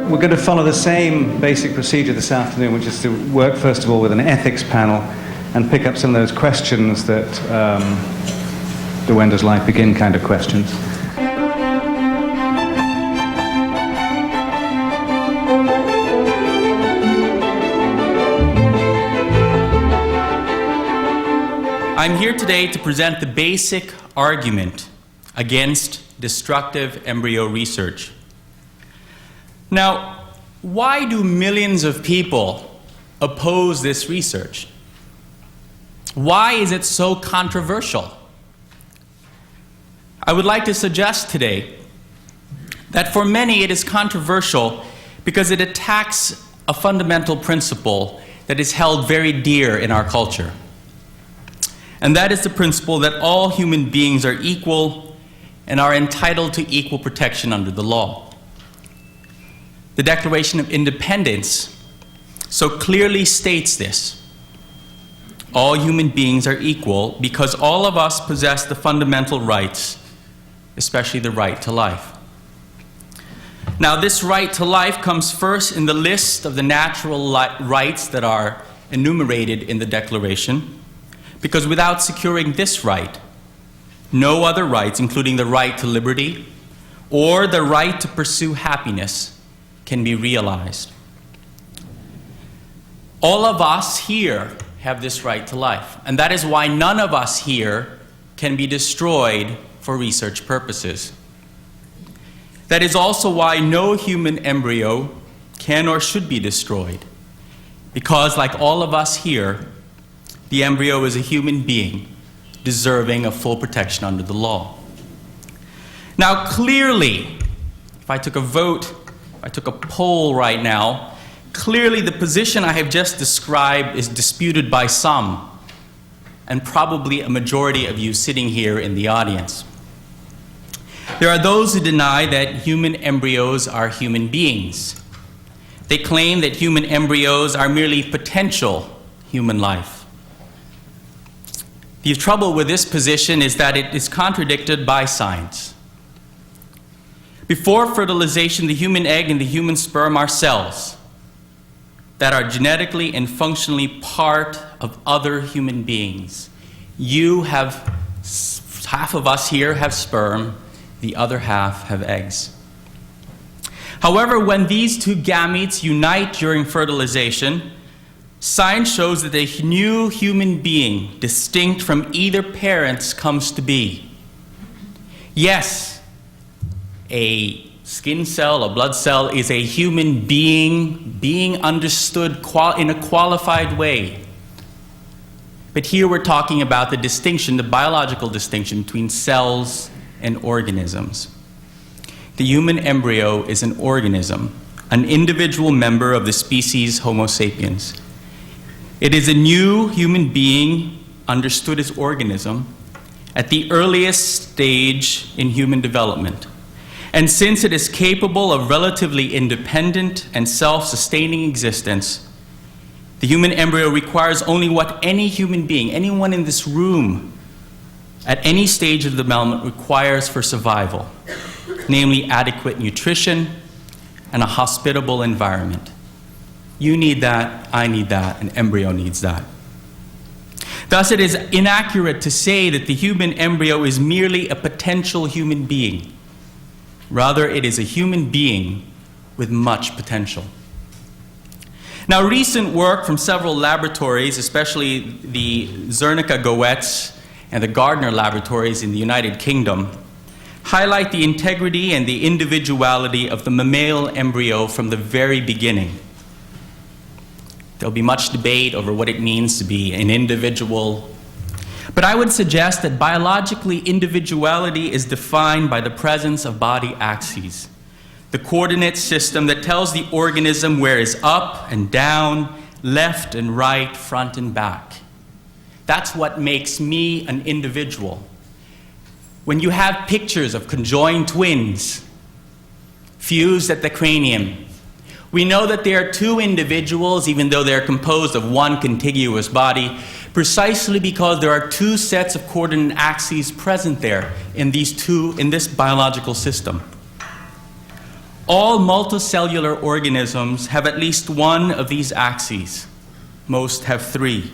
we're going to follow the same basic procedure this afternoon, which is to work first of all with an ethics panel and pick up some of those questions that the when does life begin kind of questions. I'm here today to present the basic argument against destructive embryo research. Now, why do millions of people oppose this research? Why is it so controversial? I would like to suggest today that for many it is controversial because it attacks a fundamental principle that is held very dear in our culture. And that is the principle that all human beings are equal and are entitled to equal protection under the law. The Declaration of Independence so clearly states this. All human beings are equal because all of us possess the fundamental rights, especially the right to life. Now, this right to life comes first in the list of the natural rights that are enumerated in the Declaration, because without securing this right, no other rights, including the right to liberty or the right to pursue happiness, can be realized. All of us here have this right to life, and that is why none of us here can be destroyed for research purposes. That is also why no human embryo can or should be destroyed, because like all of us here, the embryo is a human being deserving of full protection under the law. Now, clearly, if I took a vote, if I took a poll right now, clearly the position I have just described is disputed by some, and probably a majority of you sitting here in the audience. There are those who deny that human embryos are human beings. They claim that human embryos are merely potential human life. The trouble with this position is that it is contradicted by science. Before fertilization, the human egg and the human sperm are cells that are genetically and functionally part of other human beings. You have, half of us here have sperm, the other half have eggs. However, when these two gametes unite during fertilization, science shows that a new human being, distinct from either parents, comes to be. Yes, a skin cell, a blood cell, is a human being understood in a qualified way. But here we're talking about the distinction, the biological distinction between cells and organisms. The human embryo is an organism, an individual member of the species Homo sapiens. It is a new human being understood as organism at the earliest stage in human development. And since it is capable of relatively independent and self-sustaining existence, the human embryo requires only what any human being, anyone in this room, at any stage of development requires for survival, namely adequate nutrition and a hospitable environment. You need that, I need that, an embryo needs that. Thus, it is inaccurate to say that the human embryo is merely a potential human being. Rather, it is a human being with much potential. Now, recent work from several laboratories, especially the Zernicka-Goetz and the Gardner laboratories in the United Kingdom, highlight the integrity and the individuality of the mammalian embryo from the very beginning. There'll be much debate over what it means to be an individual. But I would suggest that biologically, individuality is defined by the presence of body axes, the coordinate system that tells the organism where is up and down, left and right, front and back. That's what makes me an individual. When you have pictures of conjoined twins fused at the cranium, we know that they are two individuals, even though they're composed of one contiguous body, precisely because there are two sets of coordinate axes present there in this biological system. All multicellular organisms have at least one of these axes. Most have three.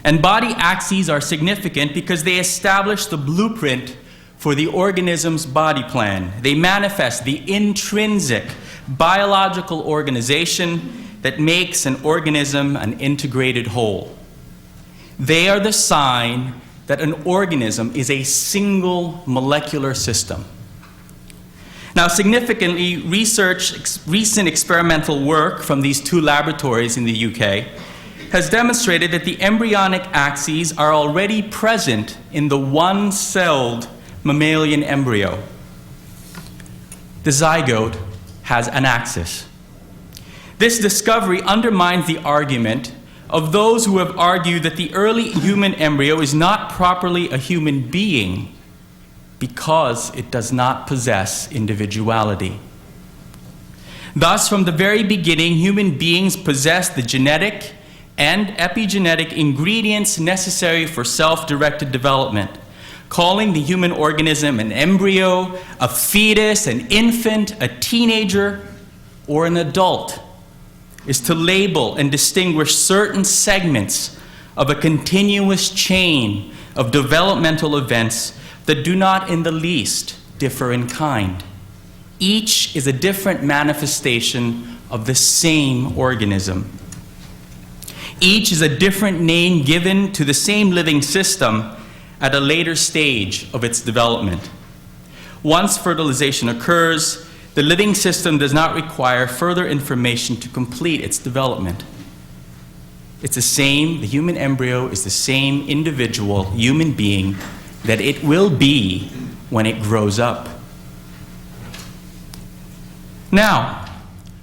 And body axes are significant because they establish the blueprint for the organism's body plan. They manifest the intrinsic biological organization that makes an organism an integrated whole. They are the sign that an organism is a single molecular system. Now, significantly, recent experimental work from these two laboratories in the UK has demonstrated that the embryonic axes are already present in the one-celled mammalian embryo. The zygote has an axis. This discovery undermines the argument of those who have argued that the early human embryo is not properly a human being because it does not possess individuality. Thus, from the very beginning, human beings possess the genetic and epigenetic ingredients necessary for self-directed development. Calling the human organism an embryo, a fetus, an infant, a teenager, or an adult is to label and distinguish certain segments of a continuous chain of developmental events that do not in the least differ in kind. Each is a different manifestation of the same organism. Each is a different name given to the same living system at a later stage of its development. Once fertilization occurs, the living system does not require further information to complete its development. It's the same, the human embryo is the same individual human being that it will be when it grows up. Now,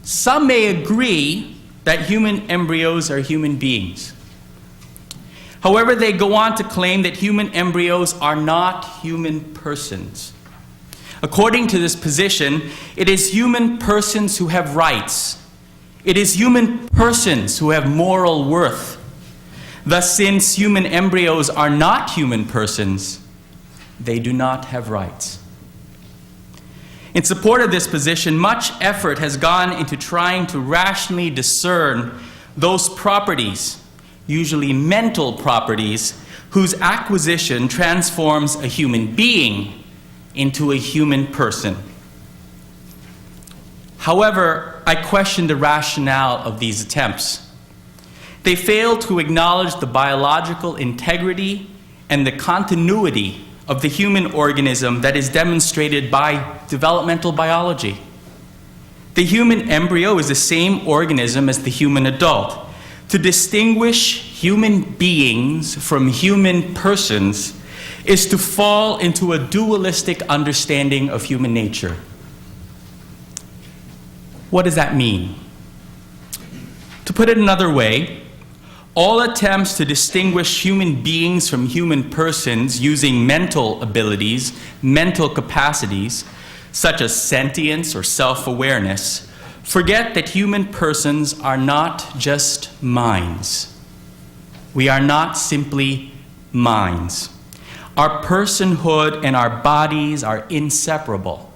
some may agree that human embryos are human beings. However, they go on to claim that human embryos are not human persons. According to this position, it is human persons who have rights. It is human persons who have moral worth. Thus, since human embryos are not human persons, they do not have rights. In support of this position, much effort has gone into trying to rationally discern those properties, usually mental properties, whose acquisition transforms a human being into a human person. However, I question the rationale of these attempts. They fail to acknowledge the biological integrity and the continuity of the human organism that is demonstrated by developmental biology. The human embryo is the same organism as the human adult. To distinguish human beings from human persons is to fall into a dualistic understanding of human nature. What does that mean? To put it another way, all attempts to distinguish human beings from human persons using mental abilities, mental capacities, such as sentience or self-awareness, forget that human persons are not just minds. We are not simply minds. Our personhood and our bodies are inseparable.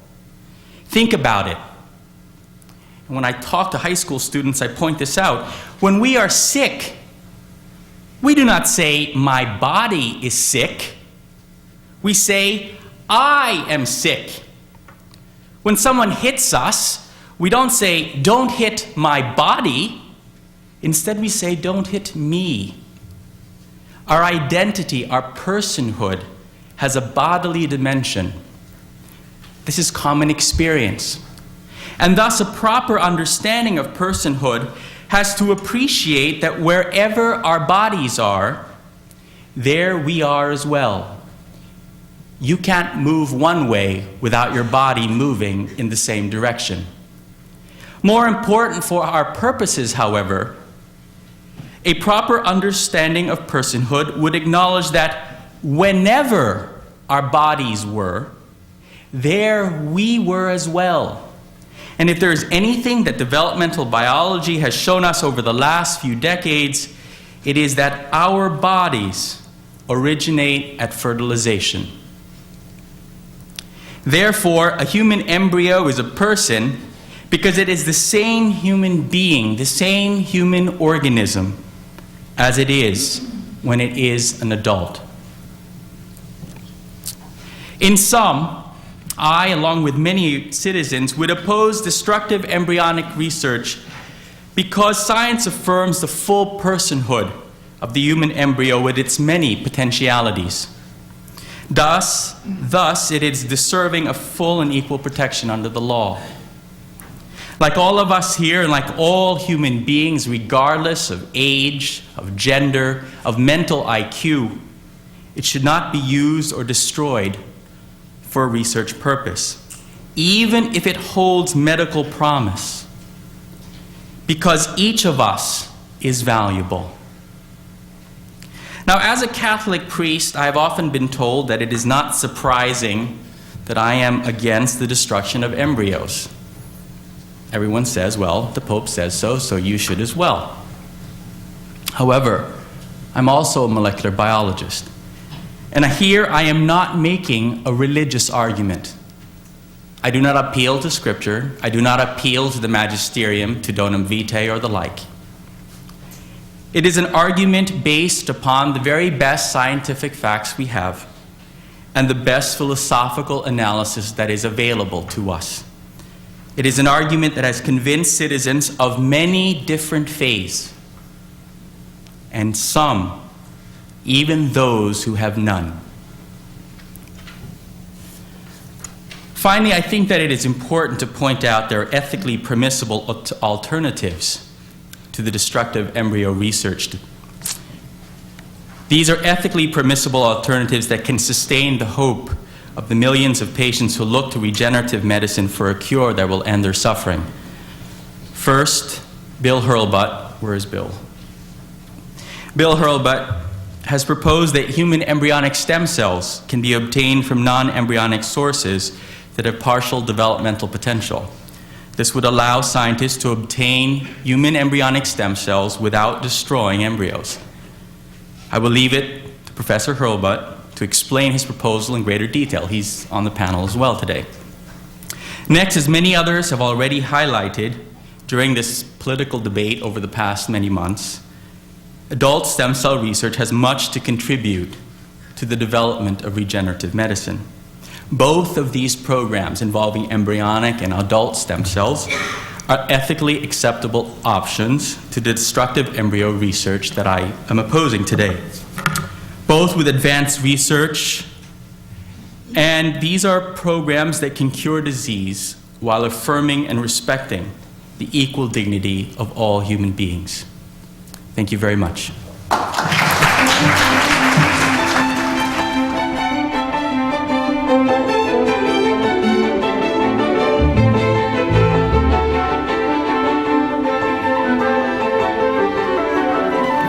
Think about it. And when I talk to high school students, I point this out. When we are sick, we do not say, my body is sick. We say, I am sick. When someone hits us, we don't say, don't hit my body. Instead, we say, don't hit me. Our identity, our personhood, has a bodily dimension. This is common experience. And thus, a proper understanding of personhood has to appreciate that wherever our bodies are, there we are as well. You can't move one way without your body moving in the same direction. More important for our purposes, however, a proper understanding of personhood would acknowledge that whenever our bodies were, there we were as well. And if there is anything that developmental biology has shown us over the last few decades, it is that our bodies originate at fertilization. Therefore, a human embryo is a person because it is the same human being, the same human organism, as it is when it is an adult. In sum, I, along with many citizens, would oppose destructive embryonic research because science affirms the full personhood of the human embryo with its many potentialities. Thus, it is deserving of full and equal protection under the law. Like all of us here, and like all human beings, regardless of age, of gender, of mental IQ, it should not be used or destroyed for a research purpose, even if it holds medical promise, because each of us is valuable. Now, as a Catholic priest, I have often been told that it is not surprising that I am against the destruction of embryos. Everyone says, well, the Pope says so, so you should as well. However, I'm also a molecular biologist. And here I am not making a religious argument. I do not appeal to Scripture. I do not appeal to the magisterium, to Donum Vitae, or the like. It is an argument based upon the very best scientific facts we have and the best philosophical analysis that is available to us. It is an argument that has convinced citizens of many different faiths, and some, even those who have none. Finally, I think that it is important to point out there are ethically permissible alternatives to the destructive embryo research. These are ethically permissible alternatives that can sustain the hope of the millions of patients who look to regenerative medicine for a cure that will end their suffering. First, Bill Hurlbut. Where is Bill? Bill Hurlbut has proposed that human embryonic stem cells can be obtained from non-embryonic sources that have partial developmental potential. This would allow scientists to obtain human embryonic stem cells without destroying embryos. I will leave it to Professor Hurlbut to explain his proposal in greater detail. He's on the panel as well today. Next, as many others have already highlighted during this political debate over the past many months, adult stem cell research has much to contribute to the development of regenerative medicine. Both of these programs involving embryonic and adult stem cells are ethically acceptable options to the destructive embryo research that I am opposing today. Both with advanced research, and these are programs that can cure disease while affirming and respecting the equal dignity of all human beings. Thank you very much.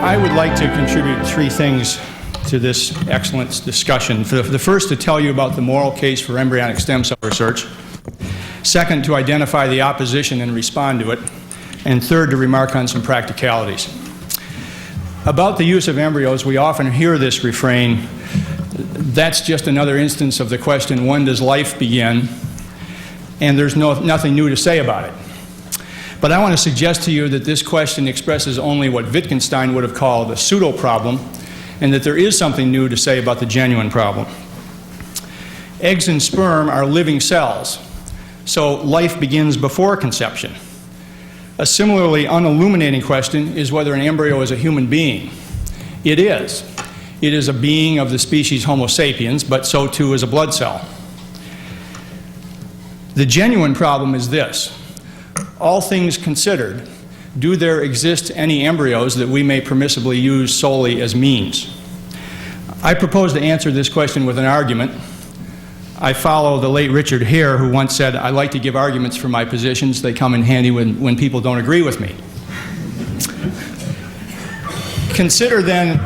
I would like to contribute three things to this excellent discussion. The first, to tell you about the moral case for embryonic stem cell research. Second, to identify the opposition and respond to it. And third, to remark on some practicalities. About the use of embryos, we often hear this refrain, that's just another instance of the question, when does life begin? And there's nothing new to say about it. But I want to suggest to you that this question expresses only what Wittgenstein would have called a pseudo-problem, and that there is something new to say about the genuine problem. Eggs and sperm are living cells, so life begins before conception. A similarly unilluminating question is whether an embryo is a human being. It is. It is a being of the species Homo sapiens, but so too is a blood cell. The genuine problem is this. All things considered, do there exist any embryos that we may permissibly use solely as means? I propose to answer this question with an argument. I follow the late Richard Hare, who once said, I like to give arguments for my positions. They come in handy when people don't agree with me. Consider then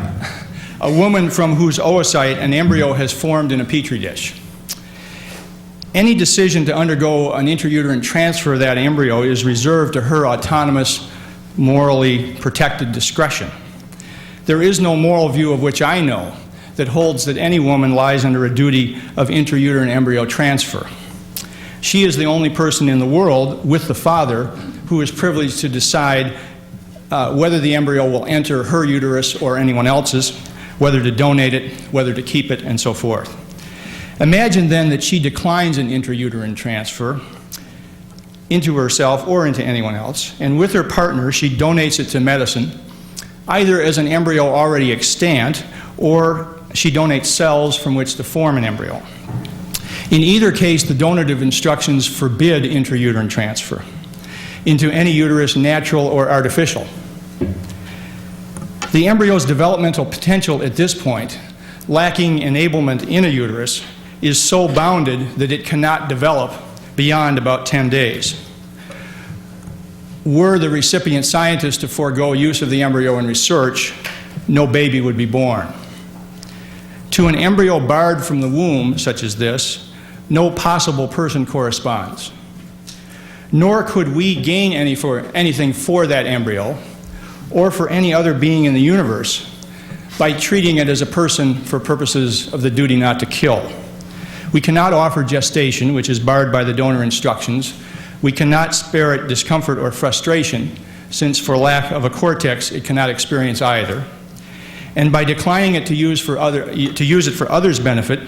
a woman from whose oocyte an embryo has formed in a petri dish. Any decision to undergo an intrauterine transfer of that embryo is reserved to her autonomous, morally protected discretion. There is no moral view of which I know that holds that any woman lies under a duty of intrauterine embryo transfer. She is the only person in the world with the father who is privileged to decide whether the embryo will enter her uterus or anyone else's, whether to donate it, whether to keep it, and so forth. Imagine then that she declines an intrauterine transfer into herself or into anyone else, and with her partner she donates it to medicine, either as an embryo already extant, or she donates cells from which to form an embryo. In either case, the donative instructions forbid intrauterine transfer into any uterus, natural or artificial. The embryo's developmental potential at this point, lacking enablement in a uterus, is so bounded that it cannot develop beyond about 10 days. Were the recipient scientist to forego use of the embryo in research, no baby would be born. To an embryo barred from the womb, such as this, no possible person corresponds. Nor could we gain anything for that embryo or for any other being in the universe by treating it as a person for purposes of the duty not to kill. We cannot offer gestation, which is barred by the donor instructions. We cannot spare it discomfort or frustration, since for lack of a cortex, it cannot experience either. And by declining it to use it for others' benefit,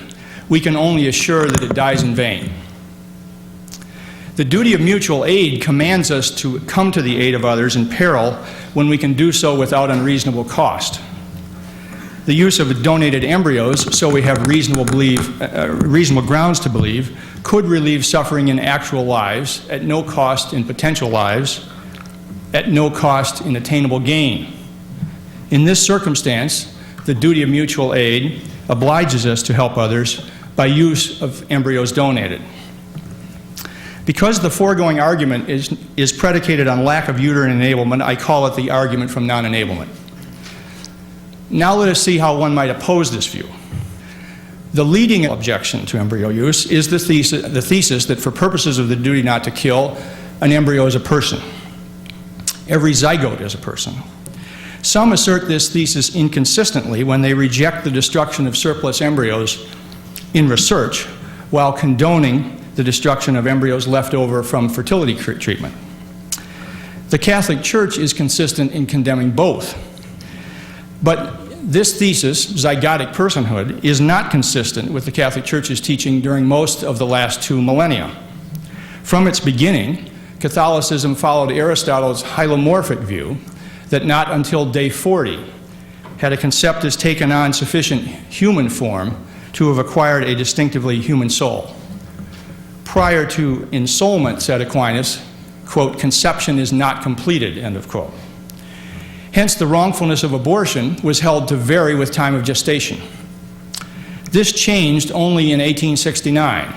we can only assure that it dies in vain. The duty of mutual aid commands us to come to the aid of others in peril when we can do so without unreasonable cost. The use of donated embryos, so we have reasonable grounds to believe, could relieve suffering in actual lives, at no cost in potential lives, at no cost in attainable gain. In this circumstance, the duty of mutual aid obliges us to help others by use of embryos donated. Because the foregoing argument is predicated on lack of uterine enablement, I call it the argument from non-enablement. Now let us see how one might oppose this view. The leading objection to embryo use is the thesis that for purposes of the duty not to kill, an embryo is a person. Every zygote is a person. Some assert this thesis inconsistently when they reject the destruction of surplus embryos in research while condoning the destruction of embryos left over from fertility treatment. The Catholic Church is consistent in condemning both. But this thesis, zygotic personhood, is not consistent with the Catholic Church's teaching during most of the last 2 millennia. From its beginning, Catholicism followed Aristotle's hylomorphic view that not until day 40 had a conceptus taken on sufficient human form to have acquired a distinctively human soul. Prior to ensoulment, said Aquinas, quote, conception is not completed, end of quote. Hence, the wrongfulness of abortion was held to vary with time of gestation. This changed only in 1869,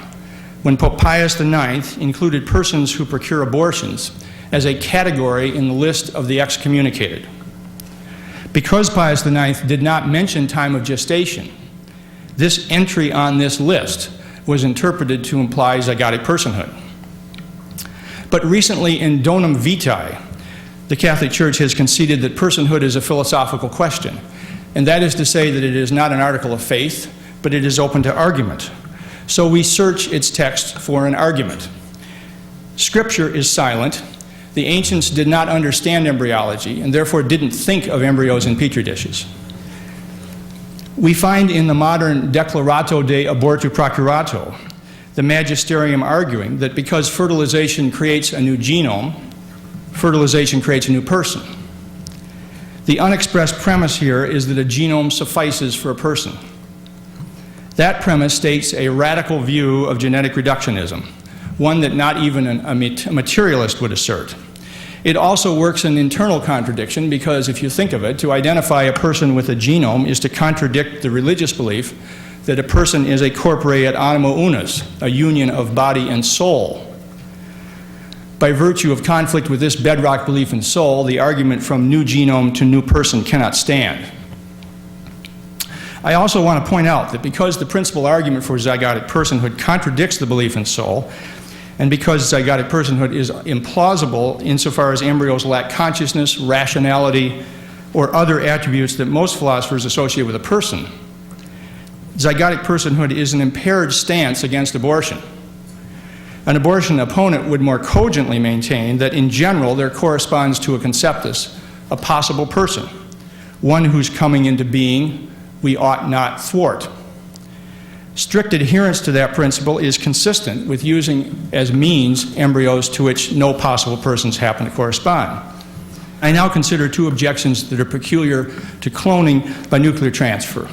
when Pope Pius IX included persons who procure abortions as a category in the list of the excommunicated. Because Pius IX did not mention time of gestation, this entry on this list was interpreted to imply zygotic personhood. But recently in Donum Vitae, the Catholic Church has conceded that personhood is a philosophical question, and that is to say that it is not an article of faith, but it is open to argument. So we search its text for an argument. Scripture is silent. The ancients did not understand embryology and therefore didn't think of embryos in petri dishes. We find in the modern Declarato de Abortu Procurato the magisterium arguing that because fertilization creates a new genome, fertilization creates a new person. The unexpressed premise here is that a genome suffices for a person. That premise states a radical view of genetic reductionism, one that not even a materialist would assert. It also works an internal contradiction because if you think of it, to identify a person with a genome is to contradict the religious belief that a person is a corpore et animo unus, a union of body and soul. By virtue of conflict with this bedrock belief in soul, the argument from new genome to new person cannot stand. I also want to point out that because the principal argument for zygotic personhood contradicts the belief in soul, and because zygotic personhood is implausible insofar as embryos lack consciousness, rationality, or other attributes that most philosophers associate with a person, zygotic personhood is an impaired stance against abortion. An abortion opponent would more cogently maintain that in general there corresponds to a conceptus, a possible person, one whose coming into being we ought not thwart. Strict adherence to that principle is consistent with using as means embryos to which no possible persons happen to correspond. I now consider two objections that are peculiar to cloning by nuclear transfer.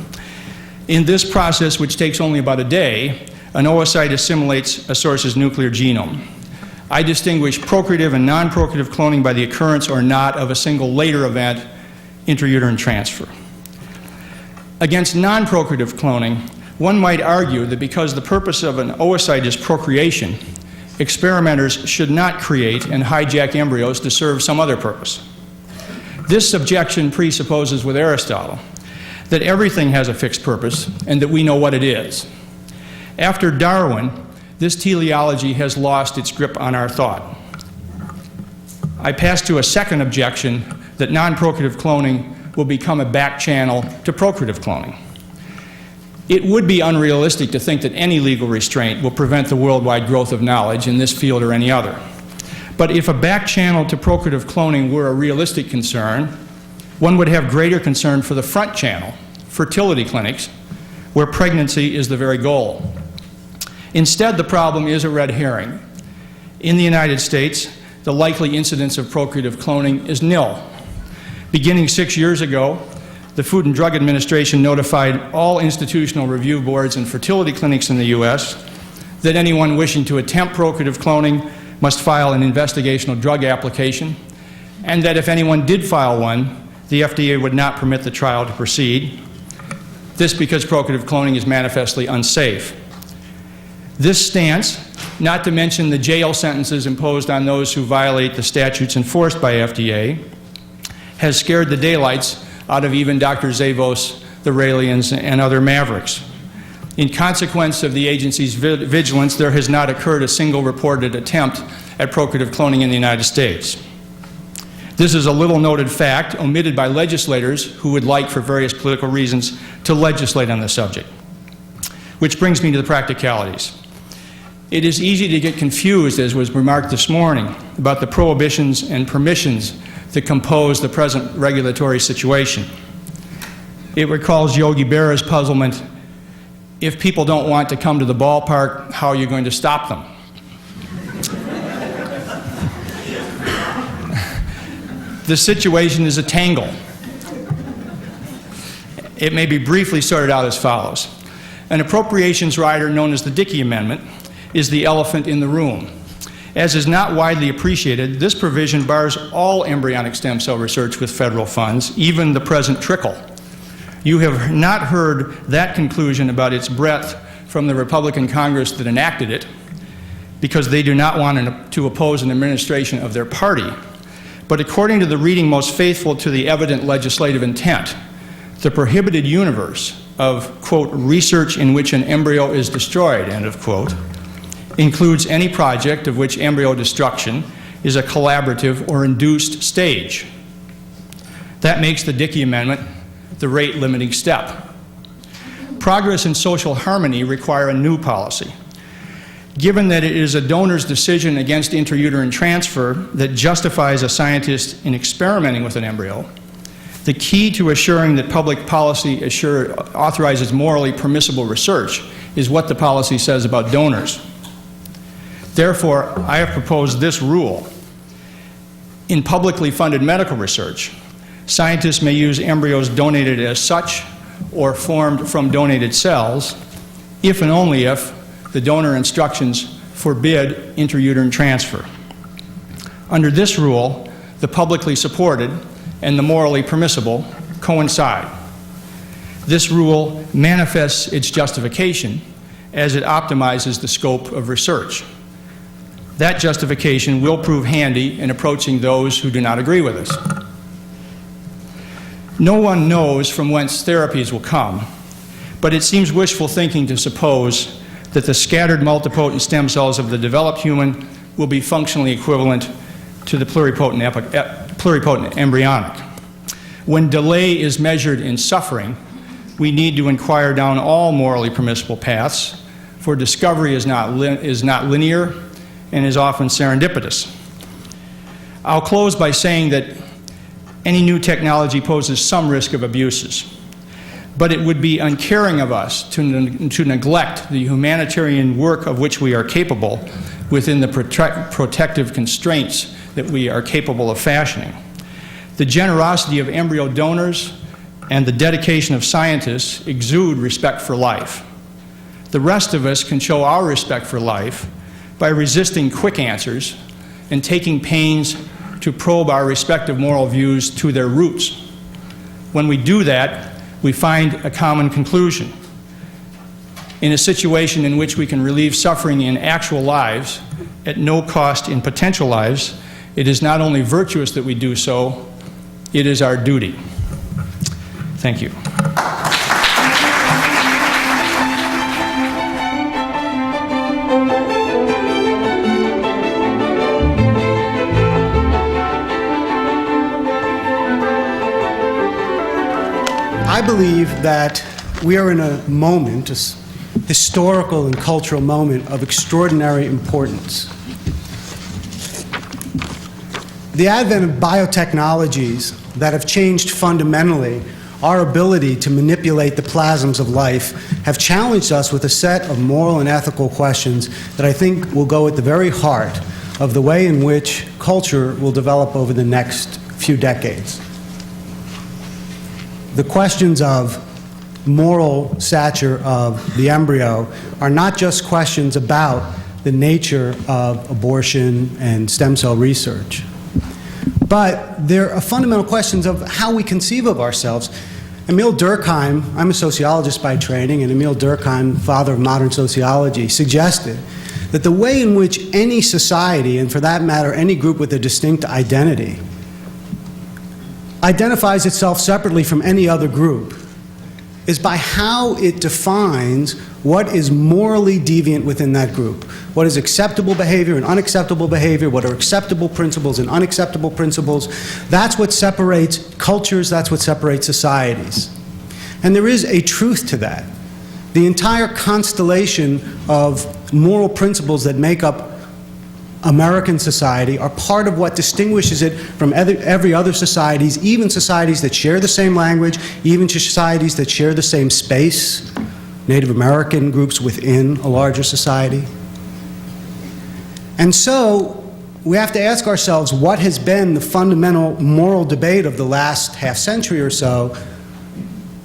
In this process, which takes only about a day, an oocyte assimilates a source's nuclear genome. I distinguish procreative and non-procreative cloning by the occurrence or not of a single later event, intrauterine transfer. Against non-procreative cloning, one might argue that because the purpose of an oocyte is procreation, experimenters should not create and hijack embryos to serve some other purpose. This objection presupposes with Aristotle that everything has a fixed purpose and that we know what it is. After Darwin, this teleology has lost its grip on our thought. I pass to a second objection that non-procreative cloning will become a back channel to procreative cloning. It would be unrealistic to think that any legal restraint will prevent the worldwide growth of knowledge in this field or any other. But if a back channel to procreative cloning were a realistic concern, one would have greater concern for the front channel, fertility clinics, where pregnancy is the very goal. Instead, the problem is a red herring. In the United States, the likely incidence of procreative cloning is nil. Beginning 6 years ago, the Food and Drug Administration notified all institutional review boards and fertility clinics in the U.S. that anyone wishing to attempt procreative cloning must file an investigational drug application, and that if anyone did file one, the FDA would not permit the trial to proceed. This because procreative cloning is manifestly unsafe. This stance, not to mention the jail sentences imposed on those who violate the statutes enforced by FDA, has scared the daylights out of even Dr. Zavos, the Raelians, and other mavericks. In consequence of the agency's vigilance, there has not occurred a single reported attempt at procreative cloning in the United States. This is a little noted fact omitted by legislators who would like, for various political reasons, to legislate on the subject. Which brings me to the practicalities. It is easy to get confused, as was remarked this morning, about the prohibitions and permissions that compose the present regulatory situation. It recalls Yogi Berra's puzzlement: if people don't want to come to the ballpark, how are you going to stop them? The situation is a tangle. It may be briefly sorted out as follows. An appropriations rider known as the Dickey Amendment is the elephant in the room. As is not widely appreciated, this provision bars all embryonic stem cell research with federal funds, even the present trickle. You have not heard that conclusion about its breadth from the Republican Congress that enacted it, because they do not want to oppose an administration of their party. But according to the reading most faithful to the evident legislative intent, the prohibited universe of, quote, research in which an embryo is destroyed, end of quote, includes any project of which embryo destruction is a collaborative or induced stage. That makes the Dickey Amendment the rate-limiting step. Progress and social harmony require a new policy. Given that it is a donor's decision against intrauterine transfer that justifies a scientist in experimenting with an embryo, the key to assuring that public policy authorizes morally permissible research is what the policy says about donors. Therefore, I have proposed this rule. In publicly funded medical research, scientists may use embryos donated as such or formed from donated cells if and only if the donor instructions forbid intrauterine transfer. Under this rule, the publicly supported and the morally permissible coincide. This rule manifests its justification as it optimizes the scope of research. That justification will prove handy in approaching those who do not agree with us. No one knows from whence therapies will come, but it seems wishful thinking to suppose that the scattered multipotent stem cells of the developed human will be functionally equivalent to the pluripotent embryonic. When delay is measured in suffering, we need to inquire down all morally permissible paths, for discovery is not linear, and is often serendipitous. I'll close by saying that any new technology poses some risk of abuses, but it would be uncaring of us to neglect the humanitarian work of which we are capable within the protective constraints that we are capable of fashioning. The generosity of embryo donors and the dedication of scientists exude respect for life. The rest of us can show our respect for life by resisting quick answers and taking pains to probe our respective moral views to their roots. When we do that, we find a common conclusion. In a situation in which we can relieve suffering in actual lives at no cost in potential lives, it is not only virtuous that we do so, it is our duty. Thank you. I believe that we are in a moment, a historical and cultural moment of extraordinary importance. The advent of biotechnologies that have changed fundamentally our ability to manipulate the plasms of life have challenged us with a set of moral and ethical questions that I think will go at the very heart of the way in which culture will develop over the next few decades. The questions of moral stature of the embryo are not just questions about the nature of abortion and stem cell research, but they're fundamental questions of how we conceive of ourselves. Emil Durkheim, I'm a sociologist by training, and Emil Durkheim, father of modern sociology, suggested that the way in which any society, and for that matter any group with a distinct identity, identifies itself separately from any other group is by how it defines what is morally deviant within that group, what is acceptable behavior and unacceptable behavior, what are acceptable principles and unacceptable principles. That's what separates cultures, that's what separates societies. And there is a truth to that. The entire constellation of moral principles that make up American society are part of what distinguishes it from every other societies, even societies that share the same language, even societies that share the same space, Native American groups within a larger society. And so we have to ask ourselves what has been the fundamental moral debate of the last half century or so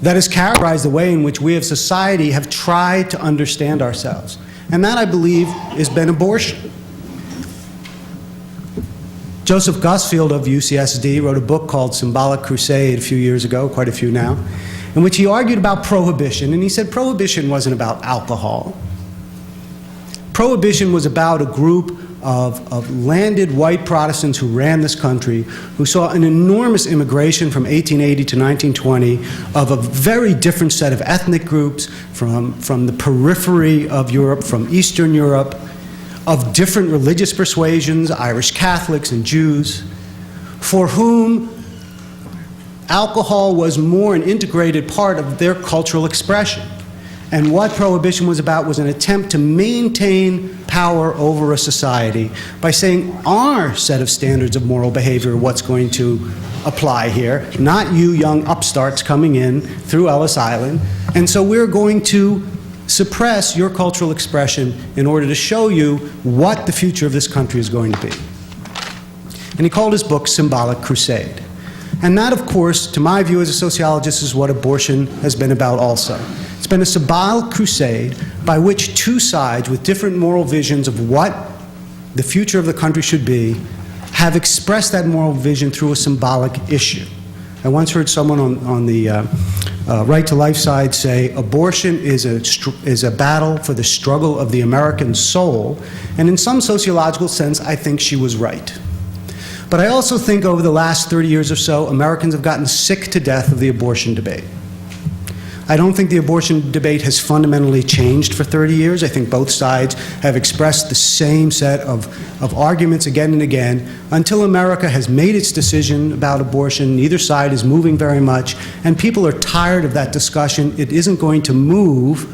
that has characterized the way in which we as society have tried to understand ourselves. And that, I believe, has been abortion. Joseph Gusfield of UCSD wrote a book called Symbolic Crusade a few years ago, quite a few now, in which he argued about prohibition. And he said prohibition wasn't about alcohol. Prohibition was about a group of landed white Protestants who ran this country, who saw an enormous immigration from 1880 to 1920 of a very different set of ethnic groups from the periphery of Europe, from Eastern Europe, of different religious persuasions, Irish Catholics and Jews, for whom alcohol was more an integrated part of their cultural expression. And what prohibition was about was an attempt to maintain power over a society by saying our set of standards of moral behavior are what's going to apply here, not you young upstarts coming in through Ellis Island. And so we're going to suppress your cultural expression in order to show you what the future of this country is going to be. And he called his book Symbolic Crusade. And that, of course, to my view as a sociologist, is what abortion has been about also. It's been a symbolic crusade by which two sides with different moral visions of what the future of the country should be have expressed that moral vision through a symbolic issue. I once heard someone on the Right to Life side say, abortion is a battle for the struggle of the American soul, and in some sociological sense, I think she was right. But I also think over the last 30 years or so, Americans have gotten sick to death of the abortion debate. I don't think the abortion debate has fundamentally changed for 30 years. I think both sides have expressed the same set of arguments again and again. Until America has made its decision about abortion, neither side is moving very much, and people are tired of that discussion. It isn't going to move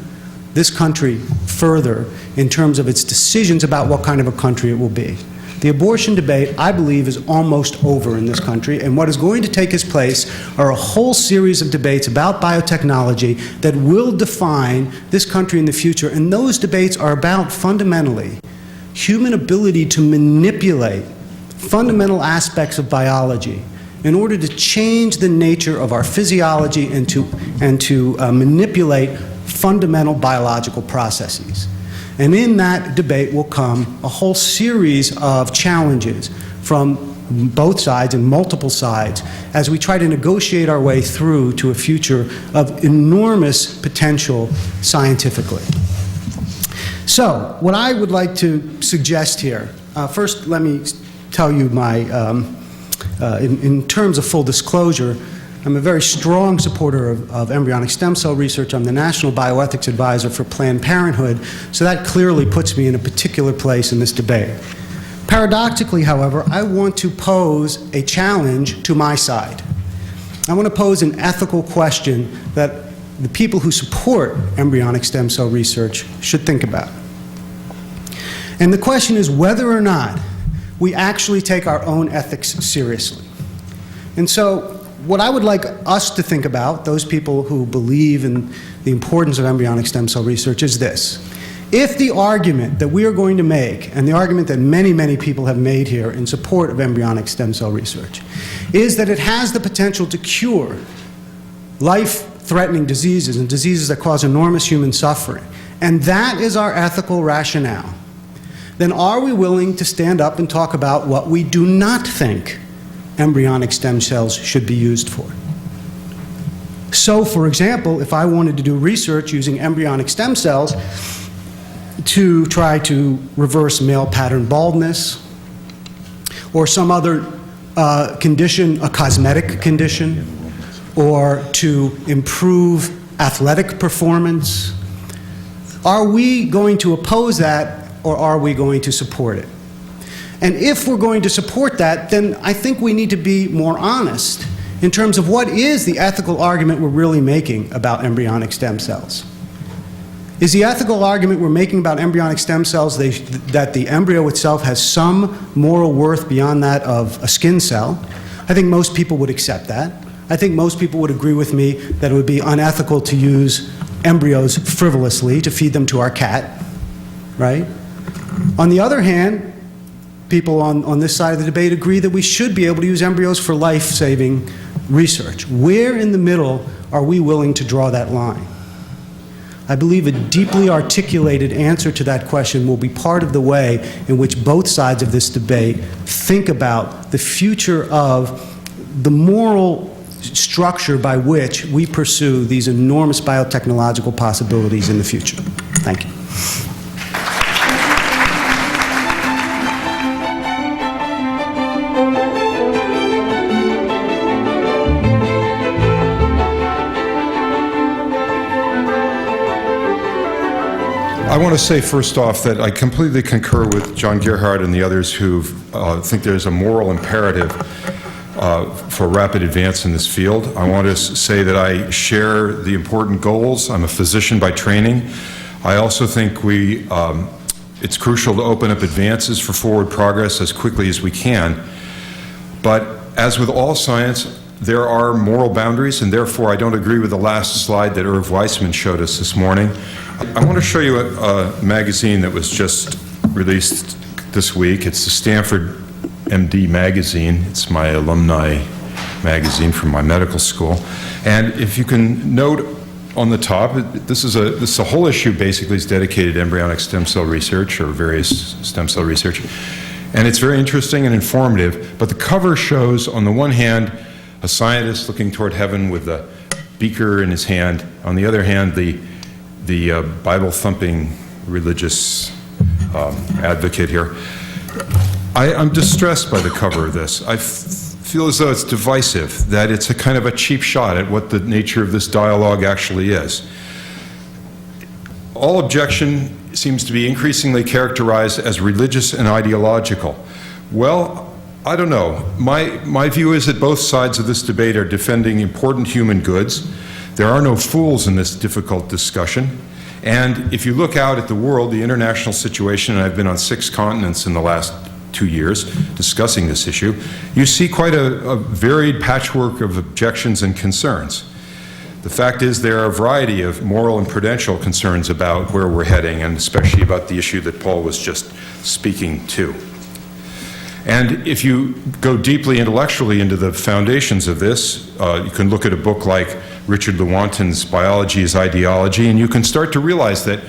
this country further in terms of its decisions about what kind of a country it will be. The abortion debate, I believe, is almost over in this country, and what is going to take its place are a whole series of debates about biotechnology that will define this country in the future, and those debates are about, fundamentally, human ability to manipulate fundamental aspects of biology in order to change the nature of our physiology and to manipulate fundamental biological processes. And in that debate will come a whole series of challenges from both sides and multiple sides as we try to negotiate our way through to a future of enormous potential scientifically. So, what I would like to suggest here, first let me tell you my, in terms of full disclosure, I'm a very strong supporter of embryonic stem cell research. I'm the National Bioethics Advisor for Planned Parenthood, so that clearly puts me in a particular place in this debate. Paradoxically, however, I want to pose a challenge to my side. I want to pose an ethical question that the people who support embryonic stem cell research should think about. And the question is whether or not we actually take our own ethics seriously. And so, what I would like us to think about, those people who believe in the importance of embryonic stem cell research, is this. If the argument that we are going to make, and the argument that many, many people have made here in support of embryonic stem cell research, is that it has the potential to cure life-threatening diseases and diseases that cause enormous human suffering, and that is our ethical rationale, then are we willing to stand up and talk about what we do not think embryonic stem cells should be used for? So, for example, if I wanted to do research using embryonic stem cells to try to reverse male pattern baldness or some other condition, a cosmetic condition, or to improve athletic performance, are we going to oppose that or are we going to support it? And if we're going to support that, then I think we need to be more honest in terms of what is the ethical argument we're really making about embryonic stem cells. Is the ethical argument we're making about embryonic stem cells that the embryo itself has some moral worth beyond that of a skin cell? I think most people would accept that. I think most people would agree with me that it would be unethical to use embryos frivolously to feed them to our cat, right? On the other hand, people on this side of the debate agree that we should be able to use embryos for life-saving research. Where in the middle are we willing to draw that line? I believe a deeply articulated answer to that question will be part of the way in which both sides of this debate think about the future of the moral structure by which we pursue these enormous biotechnological possibilities in the future. Thank you. I want to say first off that I completely concur with John Gerhardt and the others who think there's a moral imperative for rapid advance in this field. I want to say that I share the important goals. I'm a physician by training. I also think it's crucial to open up advances for forward progress as quickly as we can. But as with all science, there are moral boundaries, and therefore I don't agree with the last slide that Irv Weissman showed us this morning. I want to show you a magazine that was just released this week. It's the Stanford MD magazine. It's my alumni magazine from my medical school. And if you can note on the top, this is a whole issue basically is dedicated to embryonic stem cell research or various stem cell research. And it's very interesting and informative, but the cover shows on the one hand a scientist looking toward heaven with a beaker in his hand. On the other hand, the Bible-thumping religious advocate here. I'm distressed by the cover of this. I feel as though it's divisive, that it's a kind of a cheap shot at what the nature of this dialogue actually is. All objection seems to be increasingly characterized as religious and ideological. Well, I don't know. My view is that both sides of this debate are defending important human goods. There are no fools in this difficult discussion. And if you look out at the world, the international situation, and I've been on 6 continents in the last 2 years discussing this issue, you see quite a varied patchwork of objections and concerns. The fact is there are a variety of moral and prudential concerns about where we're heading, and especially about the issue that Paul was just speaking to. And if you go deeply intellectually into the foundations of this, you can look at a book like Richard Lewontin's Biology is Ideology, and you can start to realize that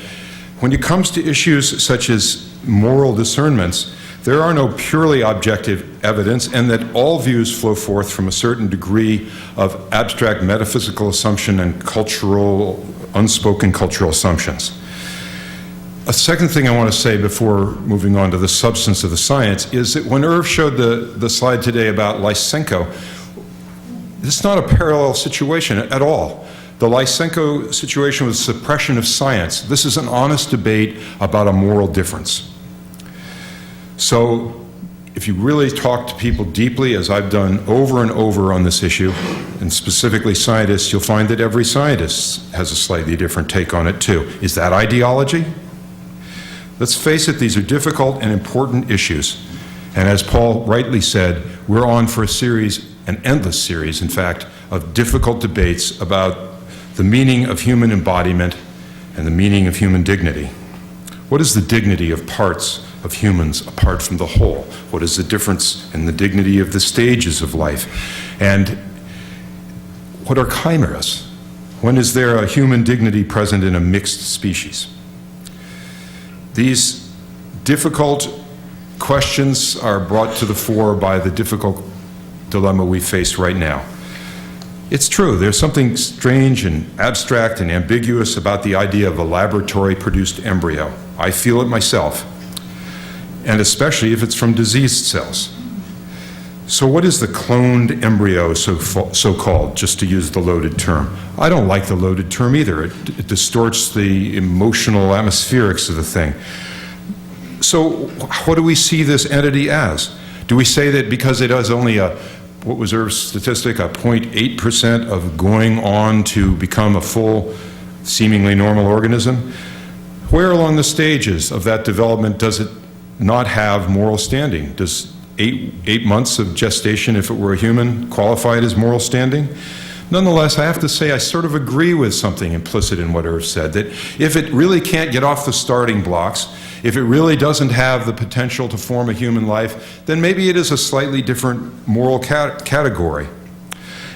when it comes to issues such as moral discernments, there are no purely objective evidence, and that all views flow forth from a certain degree of abstract metaphysical assumption and cultural, unspoken cultural assumptions. A second thing I want to say before moving on to the substance of the science is that when Irv showed the slide today about Lysenko, this is not a parallel situation at all. The Lysenko situation was suppression of science. This is an honest debate about a moral difference. So if you really talk to people deeply, as I've done over and over on this issue, and specifically scientists, you'll find that every scientist has a slightly different take on it too. Is that ideology? Let's face it, these are difficult and important issues. And as Paul rightly said, we're on for a series, an endless series, in fact, of difficult debates about the meaning of human embodiment and the meaning of human dignity. What is the dignity of parts of humans apart from the whole? What is the difference in the dignity of the stages of life? And what are chimeras? When is there a human dignity present in a mixed species? These difficult questions are brought to the fore by the difficult dilemma we face right now. It's true, there's something strange and abstract and ambiguous about the idea of a laboratory-produced embryo. I feel it myself, and especially if it's from diseased cells. So what is the cloned embryo, so-called, just to use the loaded term? I don't like the loaded term either. It distorts the emotional atmospherics of the thing. So what do we see this entity as? Do we say that because it has only what was Irv's statistic, a 0.8% of going on to become a full, seemingly normal organism? Where along the stages of that development does it not have moral standing? Does 8 months of gestation, if it were a human, qualify it as moral standing? Nonetheless, I have to say I sort of agree with something implicit in what Irv said, that if it really can't get off the starting blocks, if it really doesn't have the potential to form a human life, then maybe it is a slightly different moral category.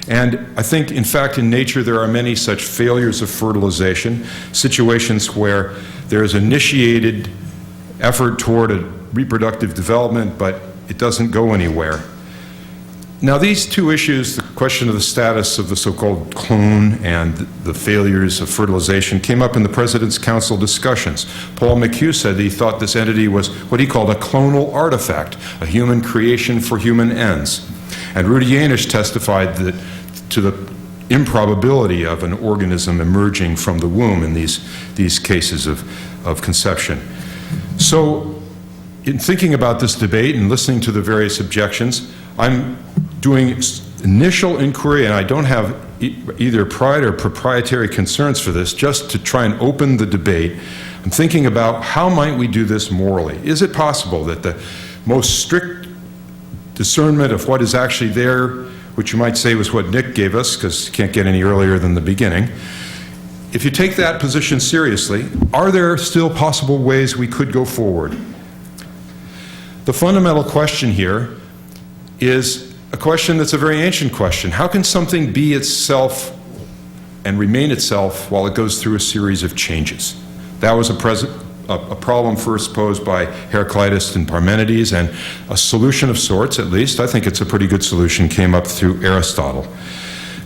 And I think, in fact, in nature there are many such failures of fertilization, situations where there is initiated effort toward a reproductive development, but it doesn't go anywhere. Now, these two issues, the question of the status of the so-called clone and the failures of fertilization, came up in the President's Council discussions. Paul McHugh said that he thought this entity was what he called a clonal artifact, a human creation for human ends. And Rudy Yanish testified that to the improbability of an organism emerging from the womb in these cases of conception. So, in thinking about this debate and listening to the various objections, I'm doing initial inquiry, and I don't have either pride or proprietary concerns for this, just to try and open the debate. I'm thinking about how might we do this morally? Is it possible that the most strict discernment of what is actually there, which you might say was what Nick gave us, because you can't get any earlier than the beginning, if you take that position seriously, are there still possible ways we could go forward? The fundamental question here is a question that's a very ancient question. How can something be itself and remain itself while it goes through a series of changes? That was a problem first posed by Heraclitus and Parmenides, and a solution of sorts, at least, I think it's a pretty good solution, came up through Aristotle.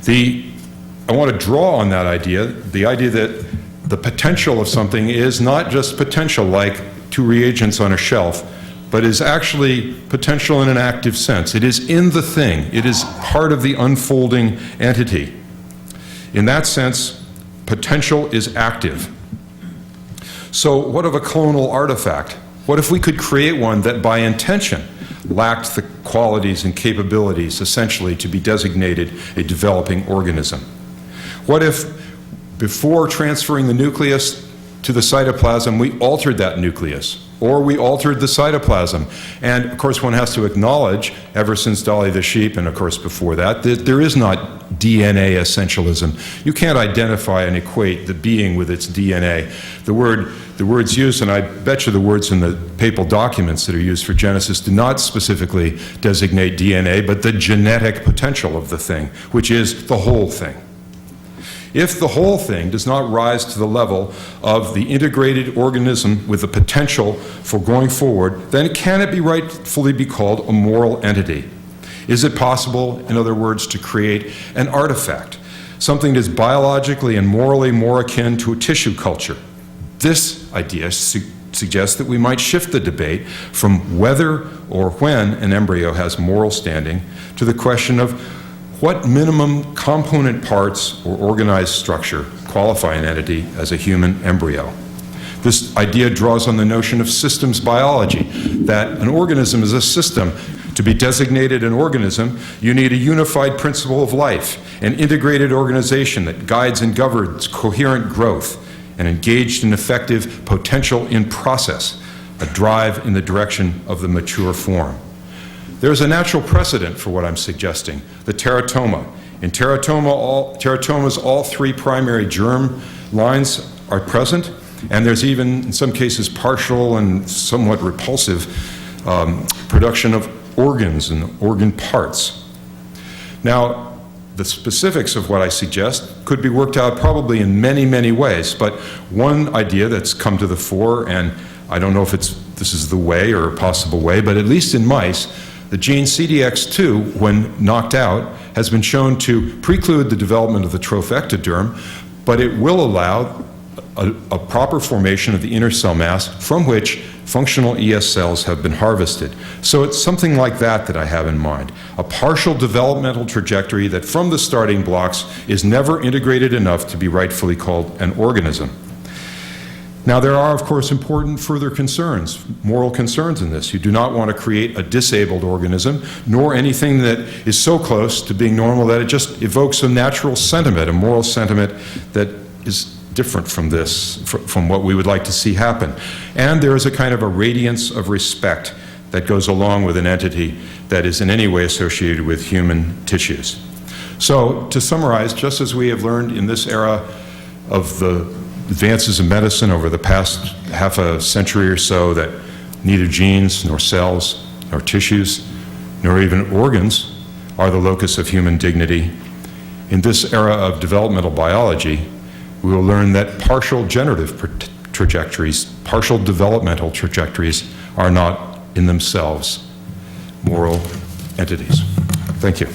I want to draw on that idea, the idea that the potential of something is not just potential like two reagents on a shelf, but is actually potential in an active sense. It is in the thing. It is part of the unfolding entity. In that sense, potential is active. So what of a clonal artifact? What if we could create one that by intention lacked the qualities and capabilities essentially to be designated a developing organism? What if before transferring the nucleus to the cytoplasm, we altered that nucleus, or we altered the cytoplasm. And of course, one has to acknowledge, ever since Dolly the sheep, and of course before that, that there is not DNA essentialism. You can't identify and equate the being with its DNA. The words used, and I bet you the words in the papal documents that are used for Genesis do not specifically designate DNA, but the genetic potential of the thing, which is the whole thing. If the whole thing does not rise to the level of the integrated organism with the potential for going forward, then can it be rightfully be called a moral entity? Is it possible, in other words, to create an artifact, something that is biologically and morally more akin to a tissue culture? This idea suggests that we might shift the debate from whether or when an embryo has moral standing to the question of what minimum component parts or organized structure qualify an entity as a human embryo. This idea draws on the notion of systems biology, that an organism is a system. To be designated an organism, you need a unified principle of life, an integrated organization that guides and governs coherent growth, and engaged in effective potential in process, a drive in the direction of the mature form. There's a natural precedent for what I'm suggesting, the teratoma. In teratomas, all three primary germ lines are present, and there's even, in some cases, partial and somewhat repulsive production of organs and organ parts. This the specifics of what I suggest could be worked out probably in many, many ways, but one idea that's come to the fore, and I don't know if this is the way or a possible way, but at least in mice, the gene CDX2, when knocked out, has been shown to preclude the development of the trophectoderm, but it will allow a proper formation of the inner cell mass from which functional ES cells have been harvested. So it's something like that I have in mind. A partial developmental trajectory that from the starting blocks is never integrated enough to be rightfully called an organism. Now, there are, of course, important further concerns, moral concerns in this. You do not want to create a disabled organism, nor anything that is so close to being normal that it just evokes a natural sentiment, a moral sentiment that is different from this, from what we would like to see happen. And there is a kind of a radiance of respect that goes along with an entity that is in any way associated with human tissues. So, to summarize, just as we have learned in this era of the advances in medicine over the past half a century or so that neither genes, nor cells, nor tissues, nor even organs are the locus of human dignity, in this era of developmental biology, we will learn that partial generative trajectories, partial developmental trajectories are not in themselves moral entities. Thank you.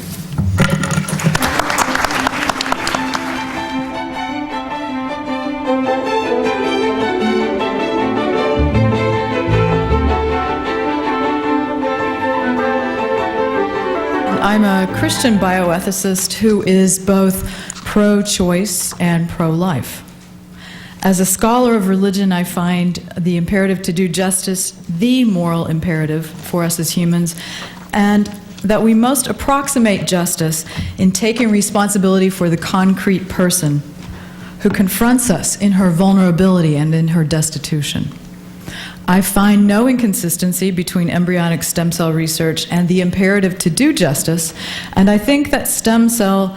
I'm a Christian bioethicist who is both pro-choice and pro-life. As a scholar of religion, I find the imperative to do justice the moral imperative for us as humans, and that we most approximate justice in taking responsibility for the concrete person who confronts us in her vulnerability and in her destitution. I find no inconsistency between embryonic stem cell research and the imperative to do justice, and I think that stem cell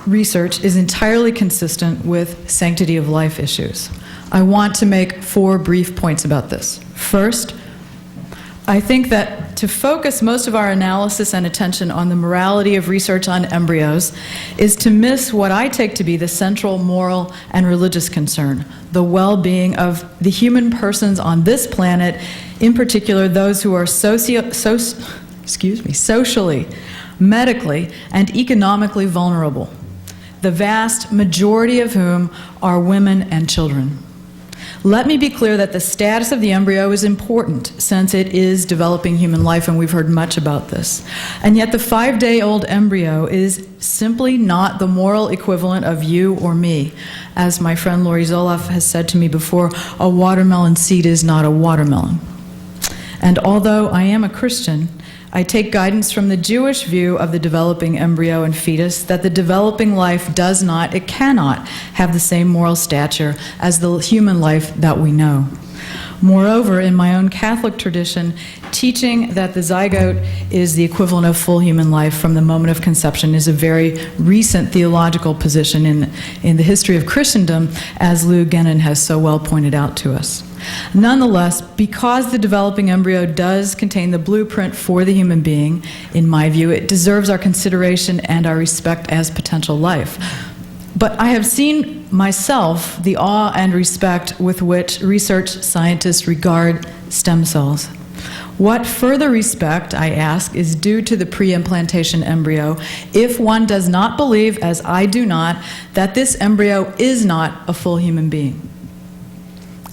research is entirely consistent with sanctity of life issues. I want to make 4 brief points about this. First, I think that to focus most of our analysis and attention on the morality of research on embryos is to miss what I take to be the central moral and religious concern, the well-being of the human persons on this planet, in particular those who are socially, medically, and economically vulnerable, the vast majority of whom are women and children. Let me be clear that the status of the embryo is important since it is developing human life, and we've heard much about this. And yet the 5-day-old embryo is simply not the moral equivalent of you or me. As my friend Lori Zoloff has said to me before, a watermelon seed is not a watermelon. And although I am a Christian, I take guidance from the Jewish view of the developing embryo and fetus that the developing life does not, it cannot, have the same moral stature as the human life that we know. Moreover, in my own Catholic tradition, teaching that the zygote is the equivalent of full human life from the moment of conception is a very recent theological position in the history of Christendom, as Lou Gennon has so well pointed out to us. Nonetheless, because the developing embryo does contain the blueprint for the human being, in my view, it deserves our consideration and our respect as potential life. But I have seen myself the awe and respect with which research scientists regard stem cells. What further respect, I ask, is due to the pre-implantation embryo if one does not believe, as I do not, that this embryo is not a full human being?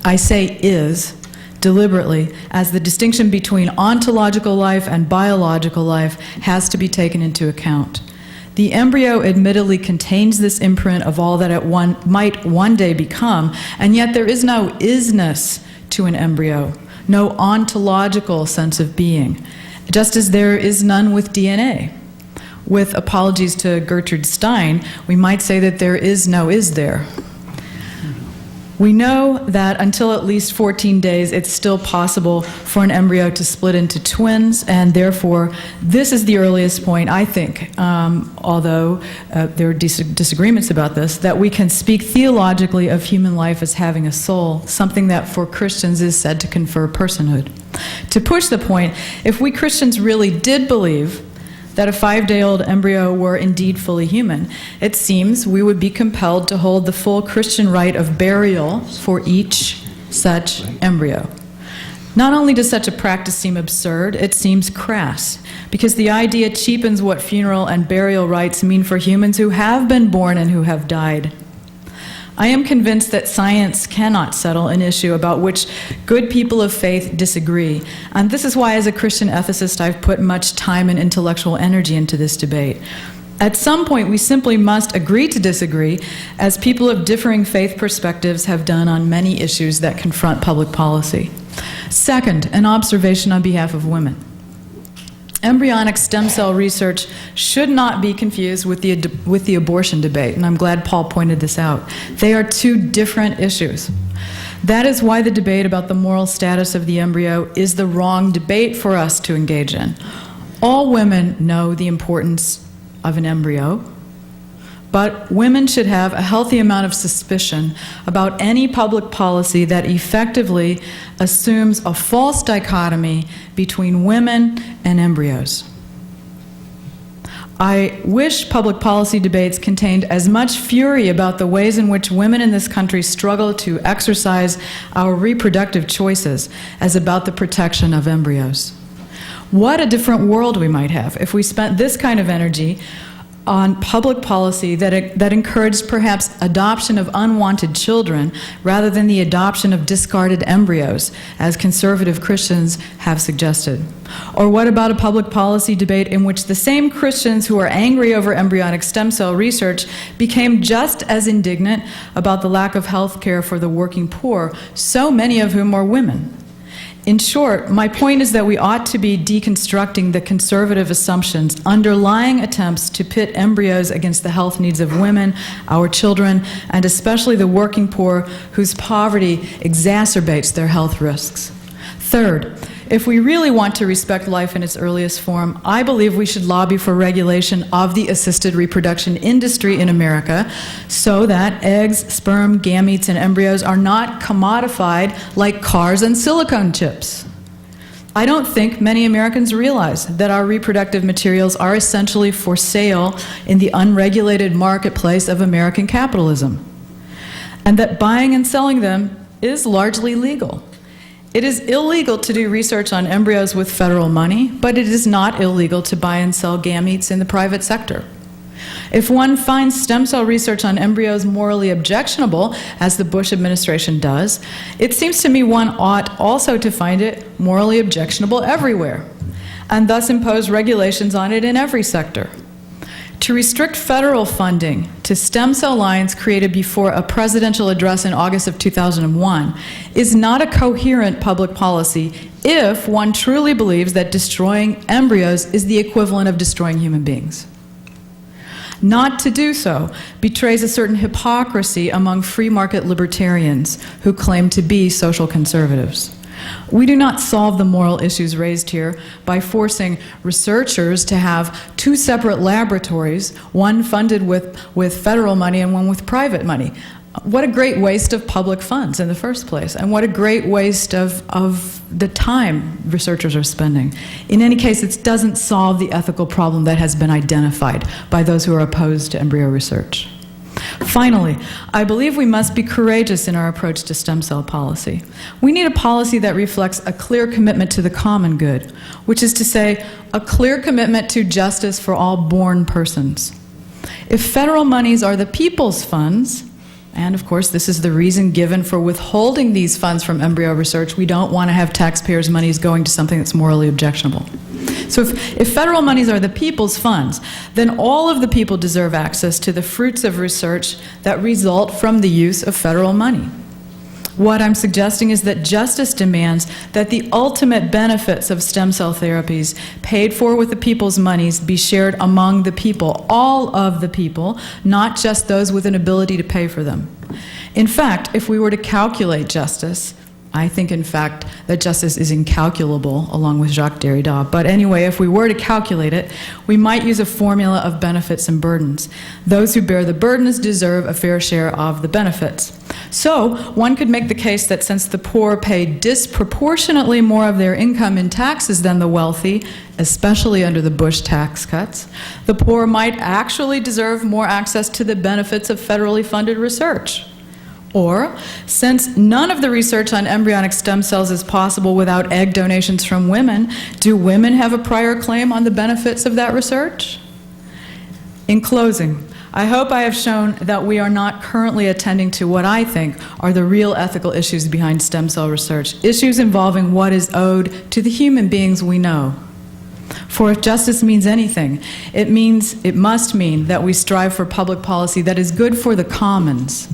I say is deliberately, as the distinction between ontological life and biological life has to be taken into account. The embryo admittedly contains this imprint of all that it might one day become, and yet there is no isness to an embryo, no ontological sense of being, just as there is none with DNA. With apologies to Gertrude Stein, we might say that there is no is there. We know that until at least 14 days, it's still possible for an embryo to split into twins, and therefore, this is the earliest point, I think, although there are disagreements about this, that we can speak theologically of human life as having a soul, something that for Christians is said to confer personhood. To push the point, if we Christians really did believe that a 5-day-old embryo were indeed fully human, it seems we would be compelled to hold the full Christian rite of burial for each such embryo. Not only does such a practice seem absurd, it seems crass, because the idea cheapens what funeral and burial rites mean for humans who have been born and who have died. I am convinced that science cannot settle an issue about which good people of faith disagree, and this is why as a Christian ethicist I've put much time and intellectual energy into this debate. At some point we simply must agree to disagree, as people of differing faith perspectives have done on many issues that confront public policy. Second, an observation on behalf of women. Embryonic stem cell research should not be confused with the abortion debate, and I'm glad Paul pointed this out. They are two different issues. That is why the debate about the moral status of the embryo is the wrong debate for us to engage in. All women know the importance of an embryo, but women should have a healthy amount of suspicion about any public policy that effectively assumes a false dichotomy between women and embryos. I wish public policy debates contained as much fury about the ways in which women in this country struggle to exercise our reproductive choices as about the protection of embryos. What a different world we might have if we spent this kind of energy on public policy that encouraged perhaps adoption of unwanted children rather than the adoption of discarded embryos, as conservative Christians have suggested. Or what about a public policy debate in which the same Christians who are angry over embryonic stem cell research became just as indignant about the lack of health care for the working poor, so many of whom are women? In short, my point is that we ought to be deconstructing the conservative assumptions underlying attempts to pit embryos against the health needs of women, our children, and especially the working poor whose poverty exacerbates their health risks. Third, if we really want to respect life in its earliest form, I believe we should lobby for regulation of the assisted reproduction industry in America so that eggs, sperm, gametes, and embryos are not commodified like cars and silicone chips. I don't think many Americans realize that our reproductive materials are essentially for sale in the unregulated marketplace of American capitalism, and that buying and selling them is largely legal. It is illegal to do research on embryos with federal money, but it is not illegal to buy and sell gametes in the private sector. If one finds stem cell research on embryos morally objectionable, as the Bush administration does, it seems to me one ought also to find it morally objectionable everywhere, and thus impose regulations on it in every sector. To restrict federal funding to stem cell lines created before a presidential address in August of 2001 is not a coherent public policy if one truly believes that destroying embryos is the equivalent of destroying human beings. Not to do so betrays a certain hypocrisy among free market libertarians who claim to be social conservatives. We do not solve the moral issues raised here by forcing researchers to have two separate laboratories, one funded with federal money and one with private money. What a great waste of public funds in the first place, and what a great waste of the time researchers are spending. In any case, it doesn't solve the ethical problem that has been identified by those who are opposed to embryo research. Finally, I believe we must be courageous in our approach to stem cell policy. We need a policy that reflects a clear commitment to the common good, which is to say, a clear commitment to justice for all born persons. If federal monies are the people's funds, and of course this is the reason given for withholding these funds from embryo research, we don't want to have taxpayers' monies going to something that's morally objectionable. So if federal monies are the people's funds, then all of the people deserve access to the fruits of research that result from the use of federal money. What I'm suggesting is that justice demands that the ultimate benefits of stem cell therapies paid for with the people's monies be shared among the people, all of the people, not just those with an ability to pay for them. In fact, if we were to calculate justice, I think, in fact, that justice is incalculable, along with Jacques Derrida. But anyway, if we were to calculate it, we might use a formula of benefits and burdens. Those who bear the burdens deserve a fair share of the benefits. So, one could make the case that since the poor pay disproportionately more of their income in taxes than the wealthy, especially under the Bush tax cuts, the poor might actually deserve more access to the benefits of federally funded research. Or, since none of the research on embryonic stem cells is possible without egg donations from women, do women have a prior claim on the benefits of that research? In closing, I hope I have shown that we are not currently attending to what I think are the real ethical issues behind stem cell research, issues involving what is owed to the human beings we know. For if justice means anything, it must mean that we strive for public policy that is good for the commons.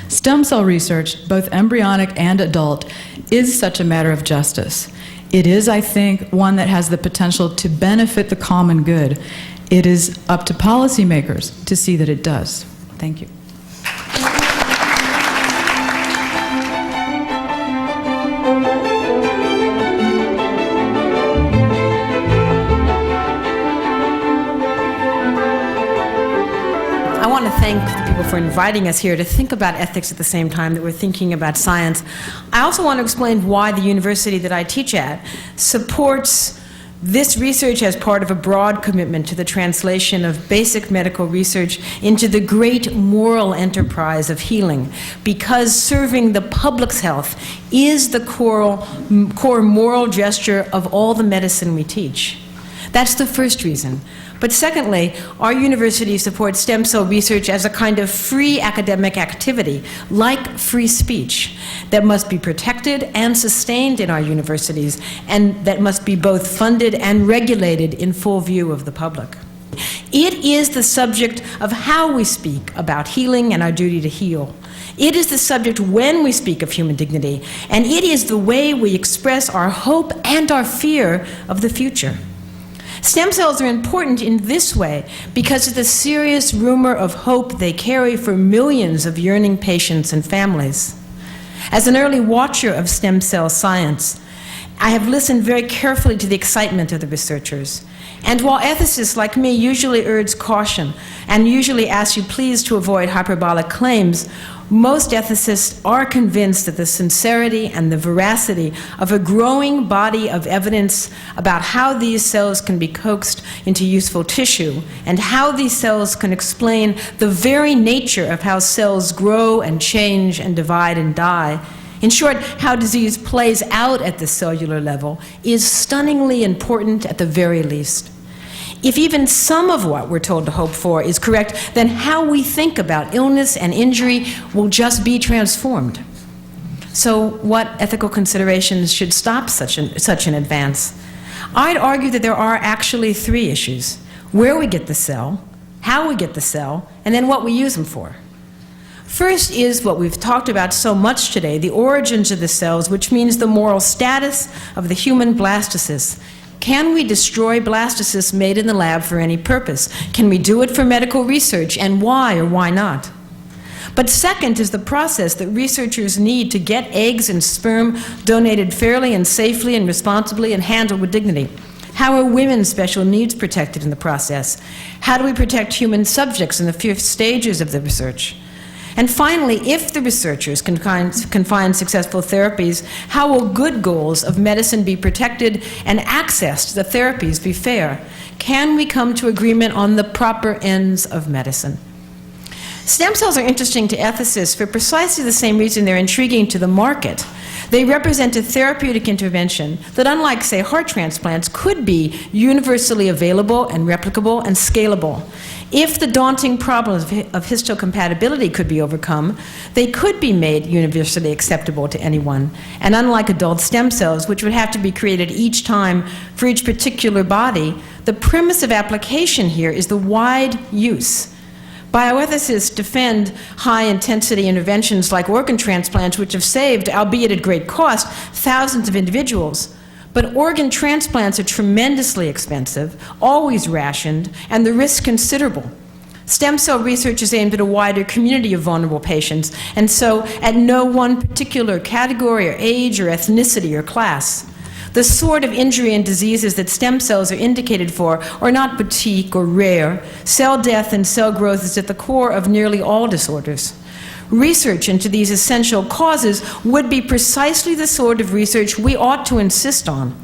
Stem cell research, both embryonic and adult, is such a matter of justice. It is, I think, one that has the potential to benefit the common good. It is up to policymakers to see that it does. Thank you. I want to thank the people for inviting us here to think about ethics at the same time that we're thinking about science. I also want to explain why the university that I teach at supports this research as part of a broad commitment to the translation of basic medical research into the great moral enterprise of healing, because serving the public's health is the core moral gesture of all the medicine we teach. That's the first reason. But secondly, our university supports stem cell research as a kind of free academic activity, like free speech, that must be protected and sustained in our universities, and that must be both funded and regulated in full view of the public. It is the subject of how we speak about healing and our duty to heal. It is the subject when we speak of human dignity, and it is the way we express our hope and our fear of the future. Stem cells are important in this way because of the serious rumor of hope they carry for millions of yearning patients and families. As an early watcher of stem cell science, I have listened very carefully to the excitement of the researchers. And while ethicists like me usually urge caution and usually ask you please to avoid hyperbolic claims, most ethicists are convinced that the sincerity and the veracity of a growing body of evidence about how these cells can be coaxed into useful tissue and how these cells can explain the very nature of how cells grow and change and divide and die, in short, how disease plays out at the cellular level, is stunningly important at the very least. If even some of what we're told to hope for is correct, then how we think about illness and injury will just be transformed. So what ethical considerations should stop such an advance? I'd argue that there are actually three issues: where we get the cell, how we get the cell, and then what we use them for. First is what we've talked about so much today, the origins of the cells, which means the moral status of the human blastocysts. Can we destroy blastocysts made in the lab for any purpose? Can we do it for medical research, and why or why not? But second is the process that researchers need to get eggs and sperm donated fairly and safely and responsibly and handled with dignity. How are women's special needs protected in the process? How do we protect human subjects in the first stages of the research? And finally, if the researchers can find successful therapies, how will good goals of medicine be protected and access to the therapies be fair? Can we come to agreement on the proper ends of medicine? Stem cells are interesting to ethicists for precisely the same reason they're intriguing to the market. They represent a therapeutic intervention that, unlike, say, heart transplants, could be universally available and replicable and scalable. If the daunting problems of histocompatibility could be overcome, they could be made universally acceptable to anyone. And unlike adult stem cells, which would have to be created each time for each particular body, the premise of application here is the wide use. Bioethicists defend high-intensity interventions like organ transplants, which have saved, albeit at great cost, thousands of individuals. But organ transplants are tremendously expensive, always rationed, and the risk considerable. Stem cell research is aimed at a wider community of vulnerable patients, and so at no one particular category or age or ethnicity or class. The sort of injury and diseases that stem cells are indicated for are not boutique or rare. Cell death and cell growth is at the core of nearly all disorders. Research into these essential causes would be precisely the sort of research we ought to insist on.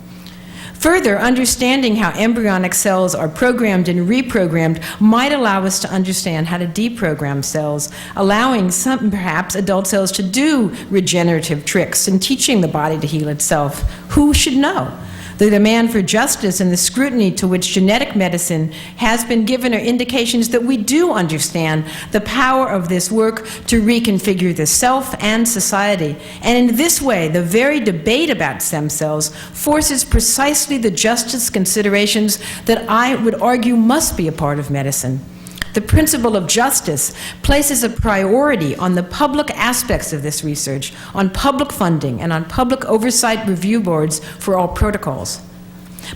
Further, understanding how embryonic cells are programmed and reprogrammed might allow us to understand how to deprogram cells, allowing some, perhaps, adult cells to do regenerative tricks and teaching the body to heal itself. Who should know? The demand for justice and the scrutiny to which genetic medicine has been given are indications that we do understand the power of this work to reconfigure the self and society. And in this way, the very debate about stem cells forces precisely the justice considerations that I would argue must be a part of medicine. The principle of justice places a priority on the public aspects of this research, on public funding, and on public oversight review boards for all protocols.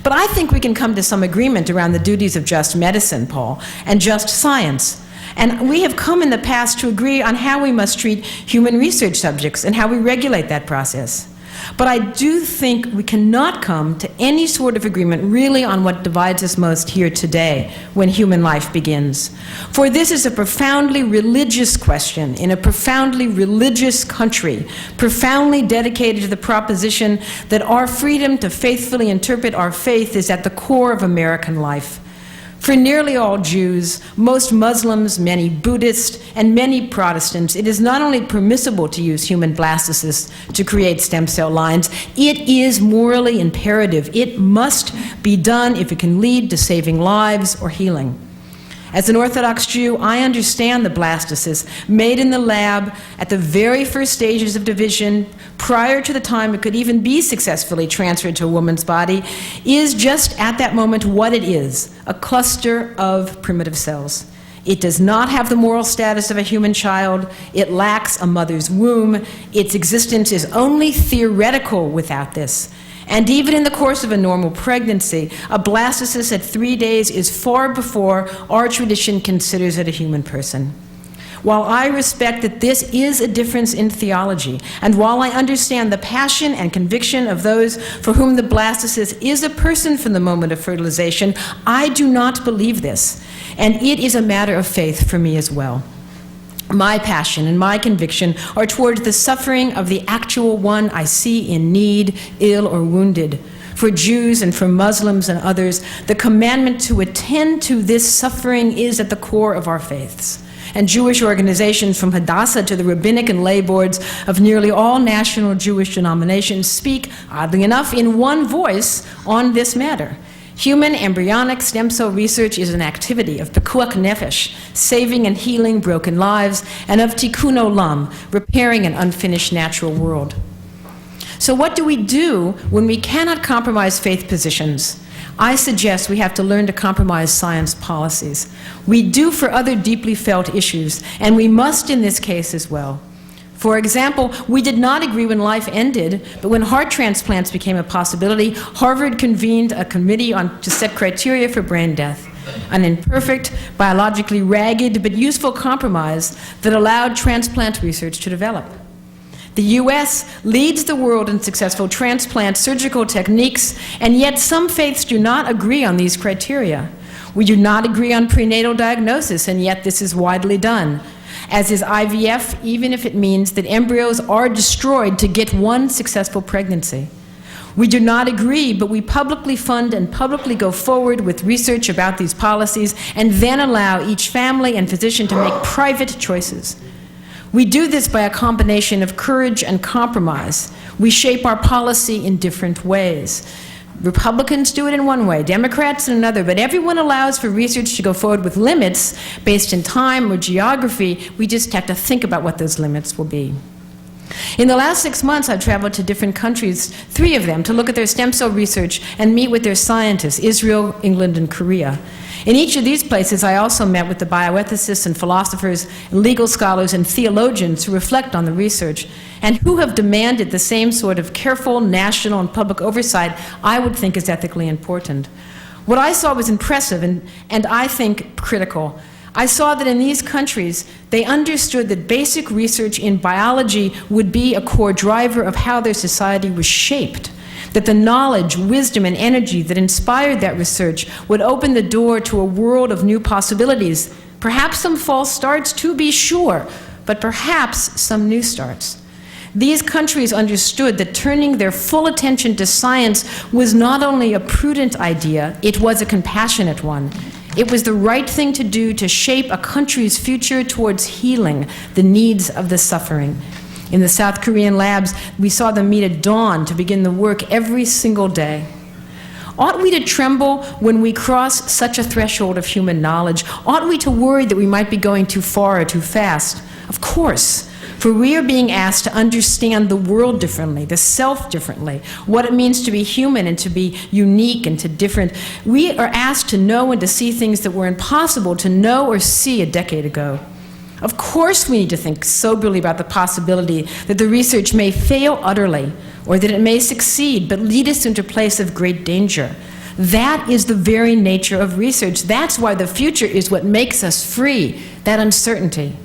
But I think we can come to some agreement around the duties of just medicine, Paul, and just science. And we have come in the past to agree on how we must treat human research subjects and how we regulate that process. But I do think we cannot come to any sort of agreement really on what divides us most here today when human life begins. For this is a profoundly religious question in a profoundly religious country, profoundly dedicated to the proposition that our freedom to faithfully interpret our faith is at the core of American life. For nearly all Jews, most Muslims, many Buddhists, and many Protestants, it is not only permissible to use human blastocysts to create stem cell lines, it is morally imperative. It must be done if it can lead to saving lives or healing. As an Orthodox Jew, I understand the blastocyst made in the lab at the very first stages of division, prior to the time it could even be successfully transferred to a woman's body, is just at that moment what it is, a cluster of primitive cells. It does not have the moral status of a human child. It lacks a mother's womb. Its existence is only theoretical without this. And even in the course of a normal pregnancy, a blastocyst at 3 days is far before our tradition considers it a human person. While I respect that this is a difference in theology, and while I understand the passion and conviction of those for whom the blastocyst is a person from the moment of fertilization, I do not believe this. And it is a matter of faith for me as well. My passion and my conviction are toward the suffering of the actual one I see in need, ill, or wounded. For Jews and for Muslims and others, the commandment to attend to this suffering is at the core of our faiths. And Jewish organizations from Hadassah to the rabbinic and lay boards of nearly all national Jewish denominations speak, oddly enough, in one voice on this matter. Human embryonic stem cell research is an activity of pekuach nefesh, saving and healing broken lives, and of tikkun olam, repairing an unfinished natural world. So what do we do when we cannot compromise faith positions? I suggest we have to learn to compromise science policies. We do for other deeply felt issues, and we must in this case as well. For example, we did not agree when life ended, but when heart transplants became a possibility, Harvard convened a committee to set criteria for brain death, an imperfect, biologically ragged, but useful compromise that allowed transplant research to develop. The U.S. leads the world in successful transplant surgical techniques, and yet some faiths do not agree on these criteria. We do not agree on prenatal diagnosis, and yet this is widely done, as is IVF, even if it means that embryos are destroyed to get one successful pregnancy. We do not agree, but we publicly fund and publicly go forward with research about these policies and then allow each family and physician to make private choices. We do this by a combination of courage and compromise. We shape our policy in different ways. Republicans do it in one way, Democrats in another, but everyone allows for research to go forward with limits based in time or geography. We just have to think about what those limits will be. In the last 6 months, I've traveled to different countries, 3 of them, to look at their stem cell research and meet with their scientists, Israel, England, and Korea. In each of these places, I also met with the bioethicists and philosophers, and legal scholars, and theologians who reflect on the research, and who have demanded the same sort of careful national and public oversight I would think is ethically important. What I saw was impressive and I think critical. I saw that in these countries, they understood that basic research in biology would be a core driver of how their society was shaped, that the knowledge, wisdom, and energy that inspired that research would open the door to a world of new possibilities, perhaps some false starts, to be sure, but perhaps some new starts. These countries understood that turning their full attention to science was not only a prudent idea, it was a compassionate one. It was the right thing to do to shape a country's future towards healing the needs of the suffering. In the South Korean labs, we saw them meet at dawn to begin the work every single day. Ought we to tremble when we cross such a threshold of human knowledge? Ought we to worry that we might be going too far or too fast? Of course, for we are being asked to understand the world differently, the self differently, what it means to be human and to be unique and to different. We are asked to know and to see things that were impossible to know or see a decade ago. Of course we need to think soberly about the possibility that the research may fail utterly, or that it may succeed but lead us into a place of great danger. That is the very nature of research. That's why the future is what makes us free, that uncertainty.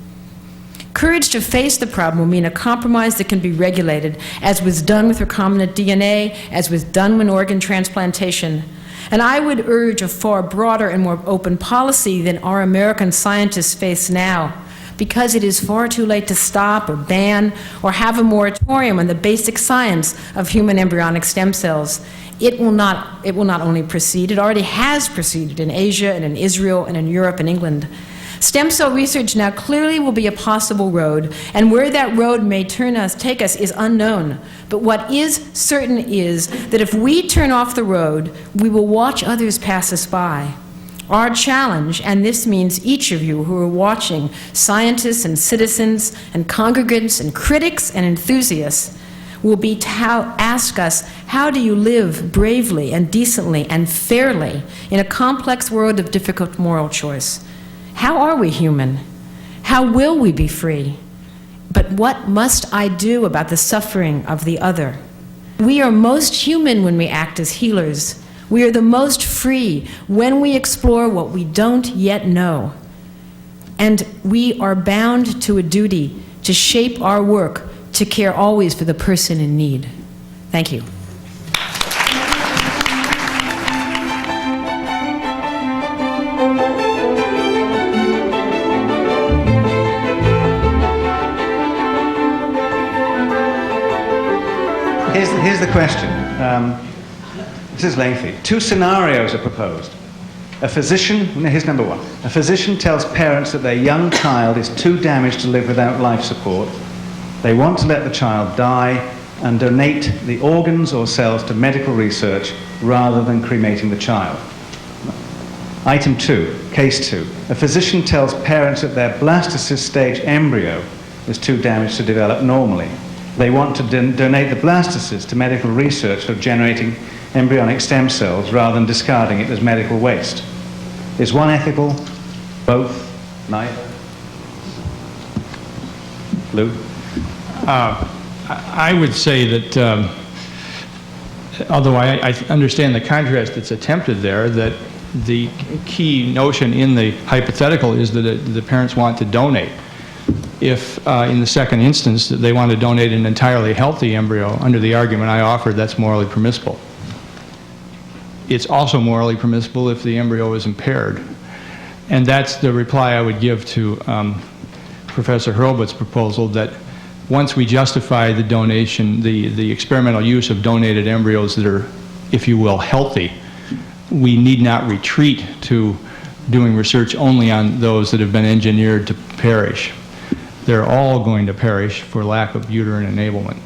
Courage to face the problem will mean a compromise that can be regulated, as was done with recombinant DNA, as was done with organ transplantation. And I would urge a far broader and more open policy than our American scientists face now, because it is far too late to stop or ban or have a moratorium on the basic science of human embryonic stem cells. It will not only proceed, it already has proceeded in Asia and in Israel and in Europe and England. Stem cell research now clearly will be a possible road, and where that road may take us is unknown. But what is certain is that if we turn off the road, we will watch others pass us by. Our challenge, and this means each of you who are watching, scientists and citizens and congregants and critics and enthusiasts, will be to ask us, how do you live bravely and decently and fairly in a complex world of difficult moral choice? How are we human? How will we be free? But what must I do about the suffering of the other? We are most human when we act as healers. We are the most free when we explore what we don't yet know. And we are bound to a duty to shape our work to care always for the person in need. Thank you. Here's the question. This is lengthy. 2 scenarios are proposed. Here's number 1. A physician tells parents that their young child is too damaged to live without life support. They want to let the child die and donate the organs or cells to medical research rather than cremating the child. Item 2, case 2. A physician tells parents that their blastocyst stage embryo is too damaged to develop normally. They want to donate the blastocyst to medical research for generating embryonic stem cells rather than discarding it as medical waste? Is one ethical? Both? Neither? Lou? I would say that, although I understand the contrast that's attempted there, that the key notion in the hypothetical is that the parents want to donate. If, in the second instance, that they want to donate an entirely healthy embryo, under the argument I offered, that's morally permissible. It's also morally permissible if the embryo is impaired. And that's the reply I would give to Professor Hurlbut's proposal, that once we justify the donation, the experimental use of donated embryos that are, if you will, healthy, we need not retreat to doing research only on those that have been engineered to perish. They're all going to perish for lack of uterine enablement.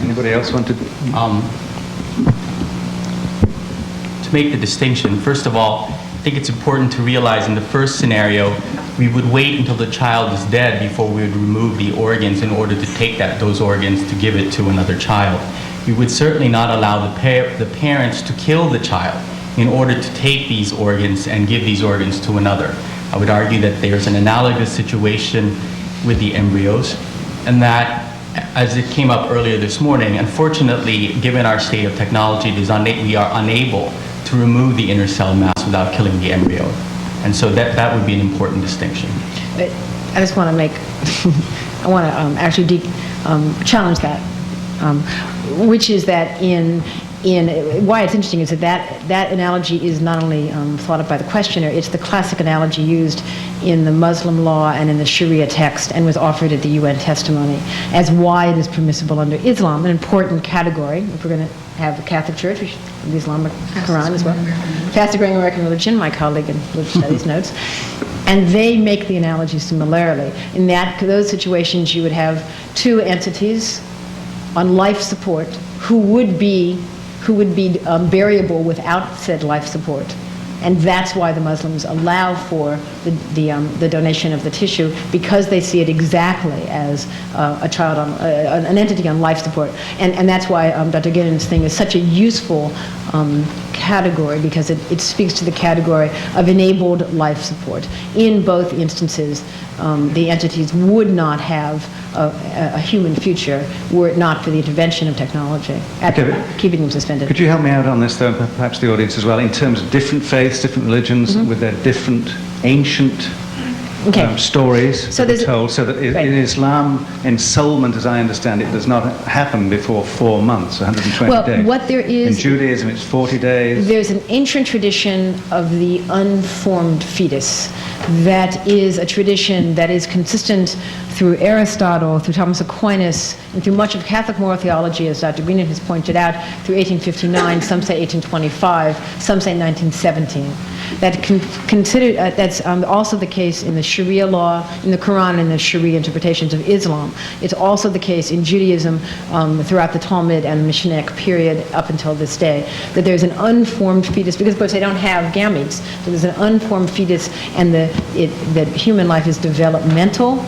Anybody else want to? To make the distinction, first of all, I think it's important to realize in the first scenario, we would wait until the child is dead before we would remove the organs in order to take those organs to give it to another child. We would certainly not allow the parents to kill the child in order to take these organs and give these organs to another. I would argue that there's an analogous situation with the embryos, and that, as it came up earlier this morning, unfortunately, given our state of technology, we are unable to remove the inner cell mass without killing the embryo. And so that would be an important distinction. I just want to make, I want to actually challenge that, which is that why it's interesting is that analogy is not only thought of by the questioner, it's the classic analogy used in the Muslim law and in the Sharia text and was offered at the UN testimony as why it is permissible under Islam, an important category. If we're going to have the Catholic Church, we should have the Islamic Quran as well. Fastest growing American religion, my colleague in Religious Studies notes. And they make the analogy similarly. In those situations, you would have two entities on life support who would be variable without said life support. And that's why the Muslims allow for the donation of the tissue, because they see it exactly as a child an entity on life support. And that's why Dr. Ginnan's thing is such a useful category, because it speaks to the category of enabled life support. In both instances, the entities would not have a human future were it not for the intervention of technology, keeping them suspended. Could you help me out on this, though, perhaps the audience as well, in terms of different faiths, different religions, with their different ancient stories that are told, so that in Islam, ensoulment, as I understand it, does not happen before 4 months, 120 days. What there is... In Judaism, it's 40 days. There's an ancient tradition of the unformed fetus that is a tradition that is consistent through Aristotle, through Thomas Aquinas, and through much of Catholic moral theology, as Dr. Greenan has pointed out, through 1859, some say 1825, some say 1917. That's also the case in the Sharia law, in the Quran, and the Sharia interpretations of Islam. It's also the case in Judaism throughout the Talmud and the Mishnaic period up until this day, that there's an unformed fetus, because of course they don't have gametes, so there's an unformed fetus, and that human life is developmental,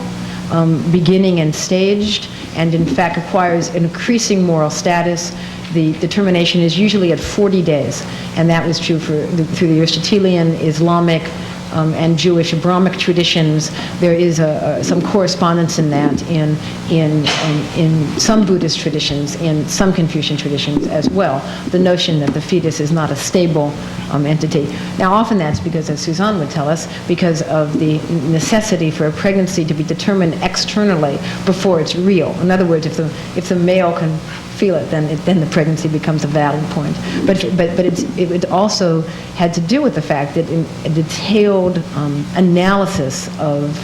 beginning and staged, and in fact acquires an increasing moral status. The determination is usually at 40 days, and that was true through the Aristotelian, Islamic, and Jewish Abrahamic traditions. There is some correspondence in that in some Buddhist traditions, in some Confucian traditions as well, the notion that the fetus is not a stable entity. Now often that's because, as Suzanne would tell us, because of the necessity for a pregnancy to be determined externally before it's real. In other words, if the male can feel it, then the pregnancy becomes a valid point. But it also had to do with the fact that a detailed analysis of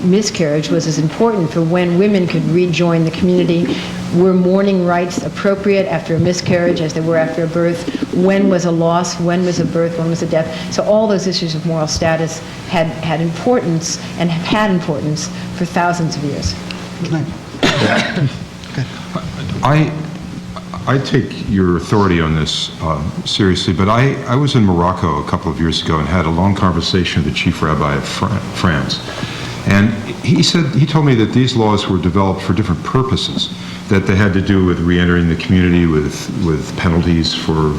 miscarriage was as important for when women could rejoin the community. Were mourning rites appropriate after a miscarriage as they were after a birth? When was a loss? When was a birth? When was a death? So all those issues of moral status had importance and have had importance for thousands of years. I take your authority on this seriously, but I was in Morocco a couple of years ago and had a long conversation with the chief rabbi of France. And he told me that these laws were developed for different purposes. that they had to do with re-entering the community with penalties for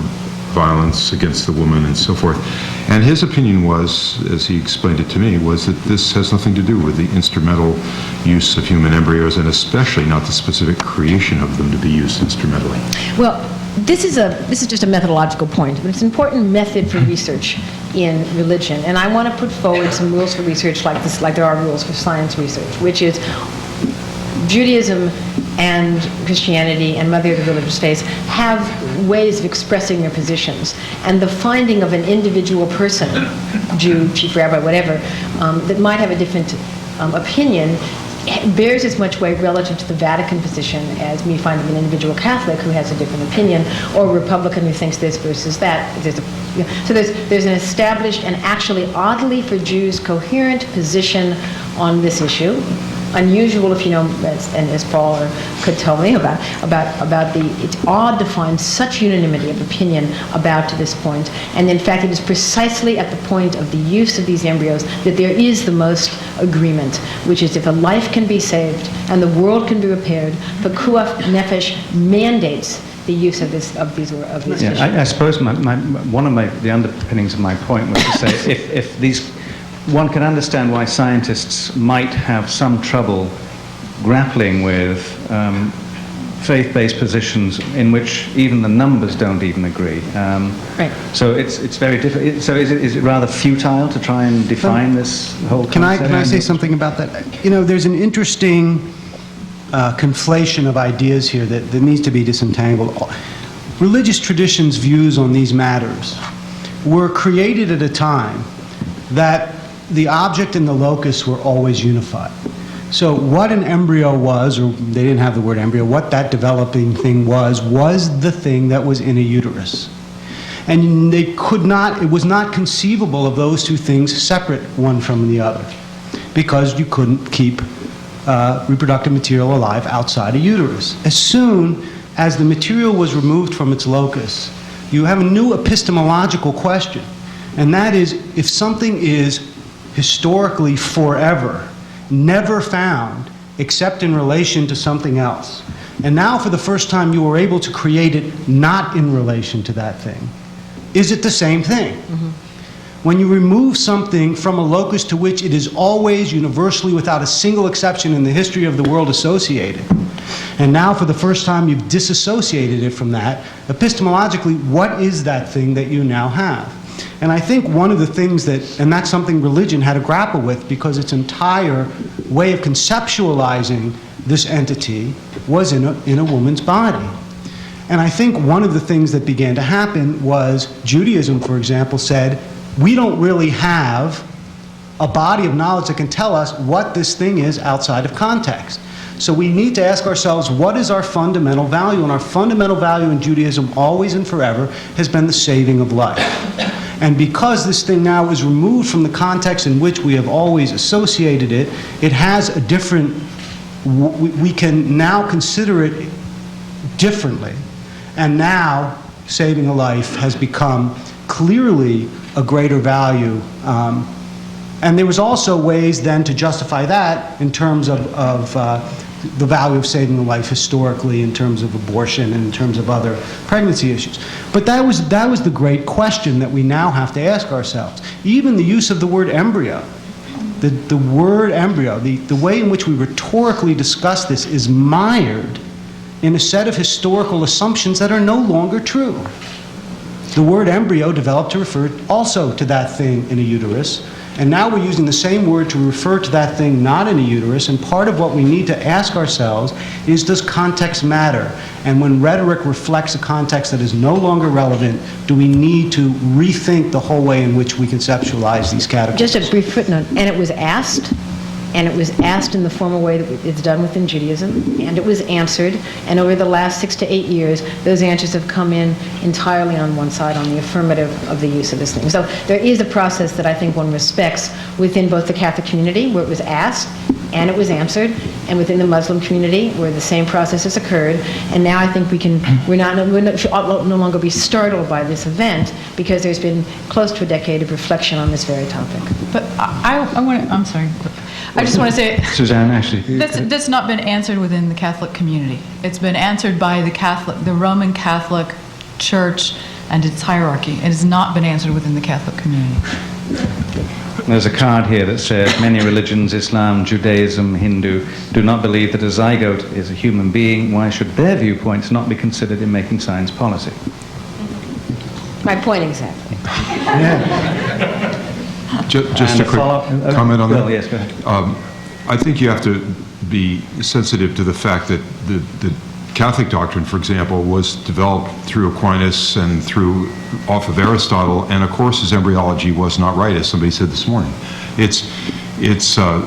violence against the woman and so forth. And his opinion was, as he explained it to me, was that this has nothing to do with the instrumental use of human embryos, and especially not the specific creation of them to be used instrumentally. Well, this is just a methodological point, but it's an important method for research in religion. And I want to put forward some rules for research like this, like there are rules for science research, which is Judaism and Christianity and many other religious faiths have ways of expressing their positions. And the finding of an individual person, Jew, chief rabbi, whatever, that might have a different opinion bears as much weight relative to the Vatican position as me finding an individual Catholic who has a different opinion, or a Republican who thinks this versus that. So there's an established and actually, oddly for Jews, coherent position on this issue. Unusual, if you know, as Paul could tell me about it's odd to find such unanimity of opinion about to this point. And in fact, it is precisely at the point of the use of these embryos that there is the most agreement, which is if a life can be saved and the world can be repaired, pekuach nefesh mandates the use of these Yeah, I suppose one of the underpinnings of my point was to say if these. One can understand why scientists might have some trouble grappling with faith-based positions in which even the numbers don't even agree. Right. So it's very difficult. So is it rather futile to try and define this whole concept? Can I say something about that? You know, there's an interesting conflation of ideas here that needs to be disentangled. Religious traditions' views on these matters were created at a time that the object and the locus were always unified. So what an embryo was, or they didn't have the word embryo, what that developing thing was the thing that was in a uterus. And it was not conceivable of those two things separate one from the other, because you couldn't keep reproductive material alive outside a uterus. As soon as the material was removed from its locus, you have a new epistemological question, and that is, if something is historically forever, never found except in relation to something else, and now for the first time you were able to create it not in relation to that thing, is it the same thing? Mm-hmm. When you remove something from a locus to which it is always universally, without a single exception in the history of the world, associated, and now for the first time you've disassociated it from that, epistemologically, what is that thing that you now have? And I think one of the things and that's something religion had to grapple with, because its entire way of conceptualizing this entity was in a woman's body. And I think one of the things that began to happen was Judaism, for example, said, we don't really have a body of knowledge that can tell us what this thing is outside of context. So we need to ask ourselves, what is our fundamental value? And our fundamental value in Judaism, always and forever, has been the saving of life. And because this thing now is removed from the context in which we have always associated it, it has a different, we can now consider it differently. And now saving a life has become clearly a greater value. And there was also ways then to justify that in terms of the value of saving a life historically, in terms of abortion and in terms of other pregnancy issues. But that was the great question that we now have to ask ourselves. Even the use of the word embryo, the word embryo, the way in which we rhetorically discuss this is mired in a set of historical assumptions that are no longer true. The word embryo developed to refer also to that thing in a uterus, and now we're using the same word to refer to that thing not in a uterus, and part of what we need to ask ourselves is, does context matter? And when rhetoric reflects a context that is no longer relevant, do we need to rethink the whole way in which we conceptualize these categories? Just a brief footnote, and it was asked in the formal way that it's done within Judaism, and it was answered, and over the last 6 to 8 years, those answers have come in entirely on one side, on the affirmative of the use of this thing. So there is a process that I think one respects within both the Catholic community, where it was asked, and it was answered, and within the Muslim community, where the same process has occurred. And now I think we should no longer be startled by this event, because there's been close to a decade of reflection on this very topic. But I'm sorry. I just want to say, Suzanne, actually. that's not been answered within the Catholic community. It's been answered by the Roman Catholic Church and its hierarchy. It has not been answered within the Catholic community. There's a card here that says many religions, Islam, Judaism, Hindu, do not believe that a zygote is a human being. Why should their viewpoints not be considered in making science policy? My point exactly. Just a quick comment on that. Yes, go ahead. I think you have to be sensitive to the fact that the Catholic doctrine, for example, was developed through Aquinas and off of Aristotle, and of course his embryology was not right, as somebody said this morning. It's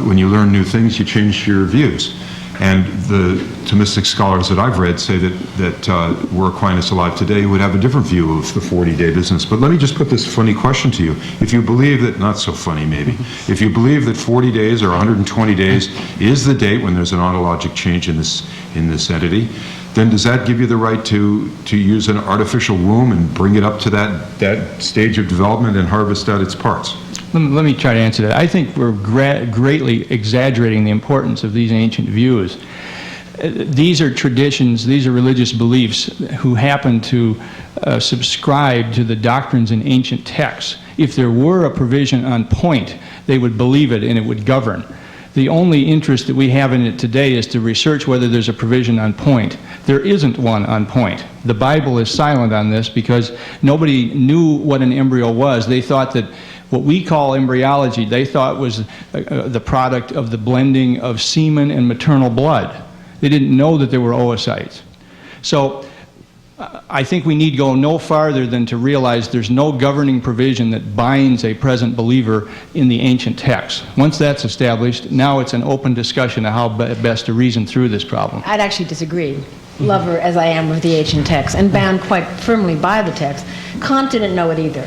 when you learn new things, you change your views. And the Thomistic scholars that I've read say that were Aquinas alive today would have a different view of the 40-day business. But let me just put this funny question to you. If you believe that, not so funny maybe, if you believe that 40 days or 120 days is the date when there's an ontologic change in this entity, then does that give you the right to use an artificial womb and bring it up to that stage of development and harvest out its parts? Let me try to answer that. I think we're greatly exaggerating the importance of these ancient views. These are traditions, these are religious beliefs who happen to subscribe to the doctrines in ancient texts. If there were a provision on point, they would believe it and it would govern. The only interest that we have in it today is to research whether there's a provision on point. There isn't one on point. The Bible is silent on this because nobody knew what an embryo was. They thought that what we call embryology, they thought was the product of the blending of semen and maternal blood. They didn't know that there were oocytes. So I think we need go no farther than to realize there's no governing provision that binds a present believer in the ancient texts. Once that's established, now it's an open discussion of how best to reason through this problem. I'd actually disagree, lover as I am with the ancient text, and bound quite firmly by the text. Kant didn't know it either.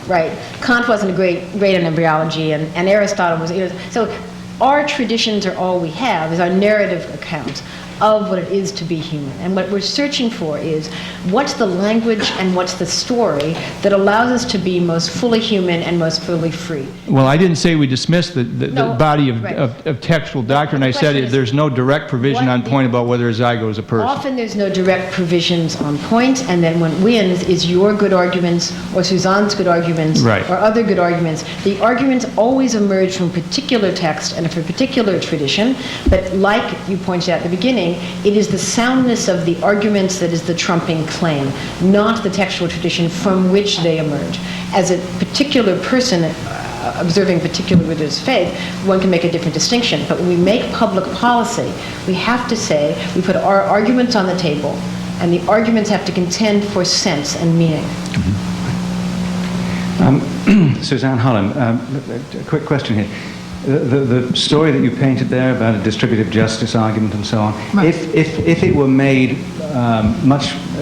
Right. Kant wasn't great in embryology, and Aristotle was. So our traditions are all we have, is our narrative account of what it is to be human. And what we're searching for is what's the language and what's the story that allows us to be most fully human and most fully free. Well, I didn't say we dismissed the body of textual doctrine. I said there's no direct provision on point about whether a zygote is a person. Often there's no direct provisions on point, and then what wins is your good arguments or Suzanne's good arguments or other good arguments. The arguments always emerge from a particular text and from a particular tradition, but like you pointed out at the beginning, it is the soundness of the arguments that is the trumping claim, not the textual tradition from which they emerge. As a particular person observing particular religious faith, one can make a different distinction. But when we make public policy, we have to say, we put our arguments on the table, and the arguments have to contend for sense and meaning. Suzanne Holland, a quick question here. The story that you painted there about a distributive justice argument and so on, right. If it were made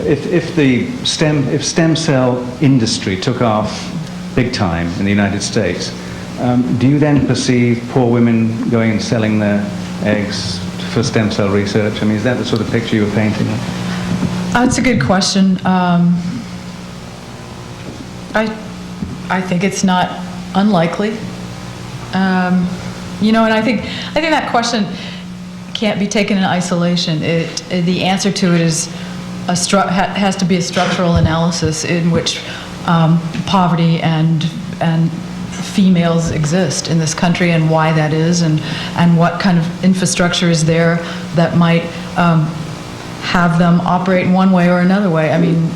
if stem cell industry took off big time in the United States, do you then perceive poor women going and selling their eggs for stem cell research? I mean, is that the sort of picture you were painting? That's a good question. I think it's not unlikely. And I think that question can't be taken in isolation. The answer to it is has to be a structural analysis in which poverty and females exist in this country, and why that is, and what kind of infrastructure is there that might have them operate in one way or another way. I mean,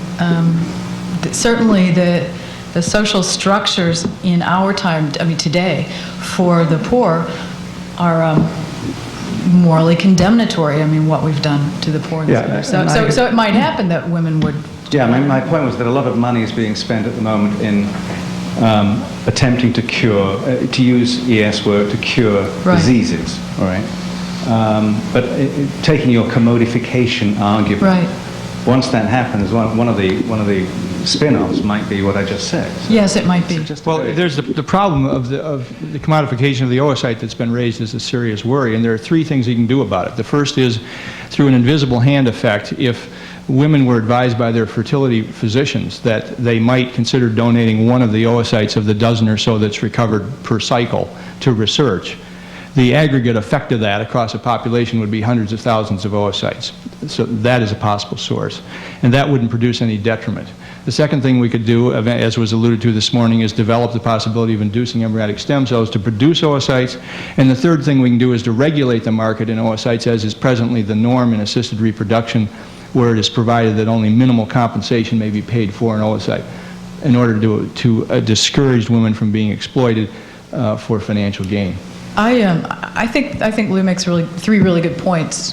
certainly the social structures in our time, today, for the poor are morally condemnatory. I mean, what we've done to the poor. So it might happen that women would. Yeah, my point was that a lot of money is being spent at the moment in attempting to cure, to use ES work to cure diseases, all right? But taking your commodification argument, once that happens, one of the spin-offs might be what I just said. So yes, it might be. Well, there's the problem of the commodification of the oocyte that's been raised as a serious worry, and there are three things you can do about it. The first is through an invisible hand effect. If women were advised by their fertility physicians that they might consider donating one of the oocytes of the dozen or so that's recovered per cycle to research, the aggregate effect of that across a population would be hundreds of thousands of oocytes. So that is a possible source. And that wouldn't produce any detriment. The second thing we could do, as was alluded to this morning, is develop the possibility of inducing embryonic stem cells to produce oocytes. And the third thing we can do is to regulate the market in oocytes, as is presently the norm in assisted reproduction, where it is provided that only minimal compensation may be paid for an oocyte in order to discourage women from being exploited for financial gain. I think Lou makes three really good points.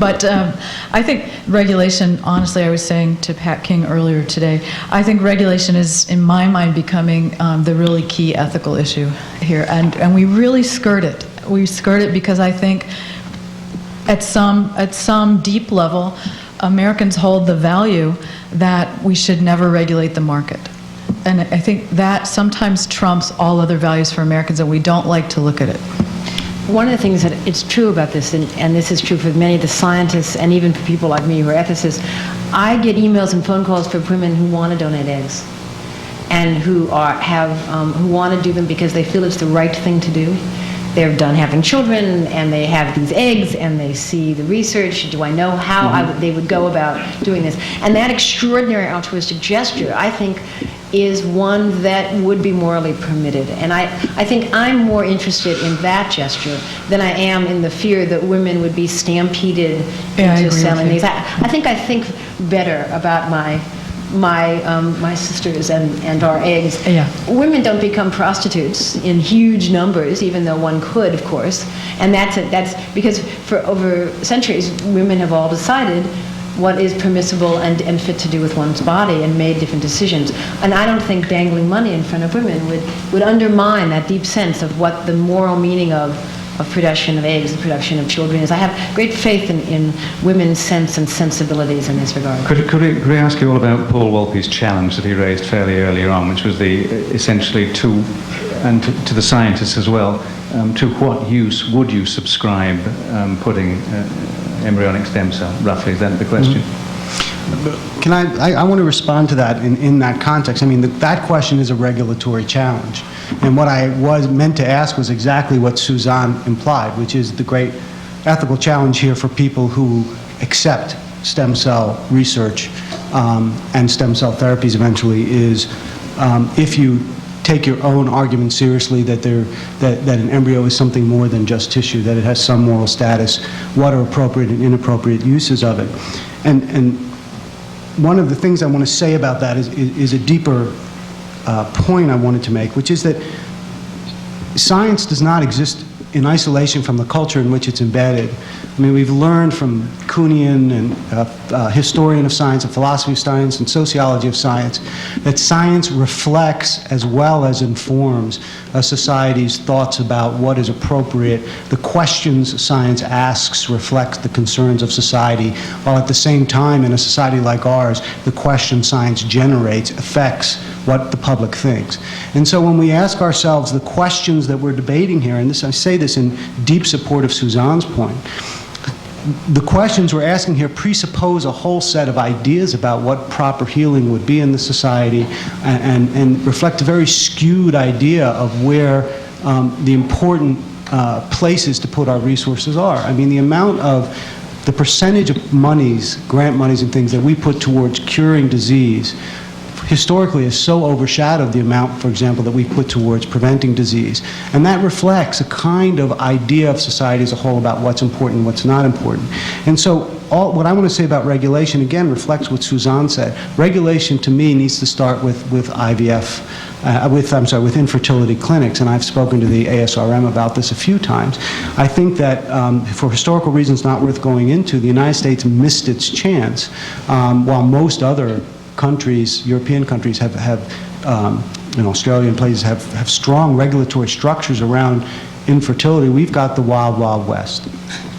But I think regulation, honestly, I was saying to Pat King earlier today, I think regulation is, in my mind, becoming the really key ethical issue here. And we really skirt it. We skirt it because I think at some deep level, Americans hold the value that we should never regulate the market. And I think that sometimes trumps all other values for Americans, and we don't like to look at it. One of the things that it's true about this, and this is true for many of the scientists and even for people like me who are ethicists, I get emails and phone calls from women who want to donate eggs and who want to do them because they feel it's the right thing to do. They're done having children, and they have these eggs, and they see the research. Do I know how they would go about doing this? And that extraordinary altruistic gesture, I think, is one that would be morally permitted. And I think I'm more interested in that gesture than I am in the fear that women would be stampeded into selling these. I think better about my sisters and our eggs. Yeah. Women don't become prostitutes in huge numbers, even though one could, of course. And that's because for over centuries, women have all decided what is permissible and fit to do with one's body and made different decisions. And I don't think dangling money in front of women would undermine that deep sense of what the moral meaning of production of eggs, the production of children is. I have great faith in women's sense and sensibilities in this regard. Could I ask you all about Paul Wolpe's challenge that he raised fairly earlier on, which was essentially to the scientists as well, to what use would you subscribe putting embryonic stem cell, roughly? Is that the question? Can I want to respond to that in that context. I mean, that question is a regulatory challenge. And what I was meant to ask was exactly what Suzanne implied, which is the great ethical challenge here for people who accept stem cell research and stem cell therapies eventually is if you take your own argument seriously that an embryo is something more than just tissue, that it has some moral status, what are appropriate and inappropriate uses of it. And one of the things I want to say about that is a deeper point I wanted to make, which is that science does not exist in isolation from the culture in which it's embedded. I mean, we've learned from Kuhnian and historian of science and philosophy of science and sociology of science that science reflects as well as informs a society's thoughts about what is appropriate. The questions science asks reflect the concerns of society, while at the same time in a society like ours, the question science generates affects what the public thinks. And so when we ask ourselves the questions that we're debating here, and this, I say this in deep support of Suzanne's point, the questions we're asking here presuppose a whole set of ideas about what proper healing would be in the society and reflect a very skewed idea of where the important places to put our resources are. I mean, the percentage of monies, grant monies and things that we put towards curing disease historically has so overshadowed the amount, for example, that we put towards preventing disease. And that reflects a kind of idea of society as a whole about what's important and what's not important. And so what I want to say about regulation, again, reflects what Suzanne said. Regulation, to me, needs to start with IVF, with infertility clinics, and I've spoken to the ASRM about this a few times. I think that for historical reasons not worth going into, the United States missed its chance, while most other countries, European countries, have in Australia and places have strong regulatory structures around infertility. We've got the wild, wild west.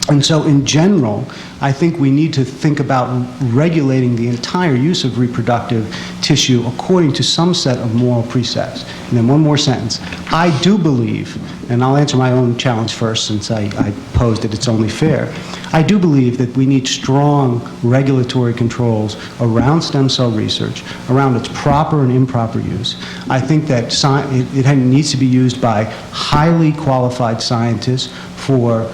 And so in general, I think we need to think about regulating the entire use of reproductive tissue according to some set of moral precepts. And then one more sentence. I do believe, and I'll answer my own challenge first since I posed it, it's only fair. I do believe that we need strong regulatory controls around stem cell research, around its proper and improper use. I think that it needs to be used by highly qualified scientists for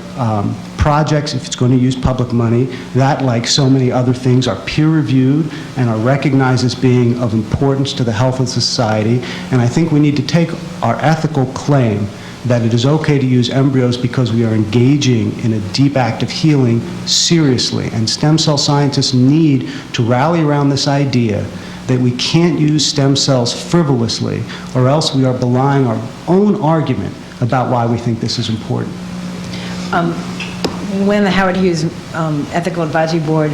projects, if it's going to use public money, that, like so many other things, are peer-reviewed and are recognized as being of importance to the health of society. And I think we need to take our ethical claim that it is okay to use embryos because we are engaging in a deep act of healing seriously. And stem cell scientists need to rally around this idea that we can't use stem cells frivolously, or else we are belying our own argument about why we think this is important. When the Howard Hughes Ethical Advisory Board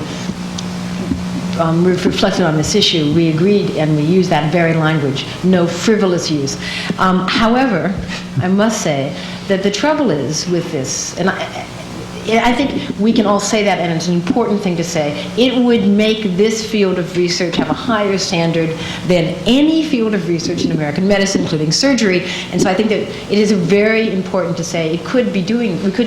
reflected on this issue, we agreed and we used that very language, no frivolous use. However, I must say that the trouble is with this, and I think we can all say that, and it's an important thing to say, it would make this field of research have a higher standard than any field of research in American medicine, including surgery. And so I think that it is very important to say we could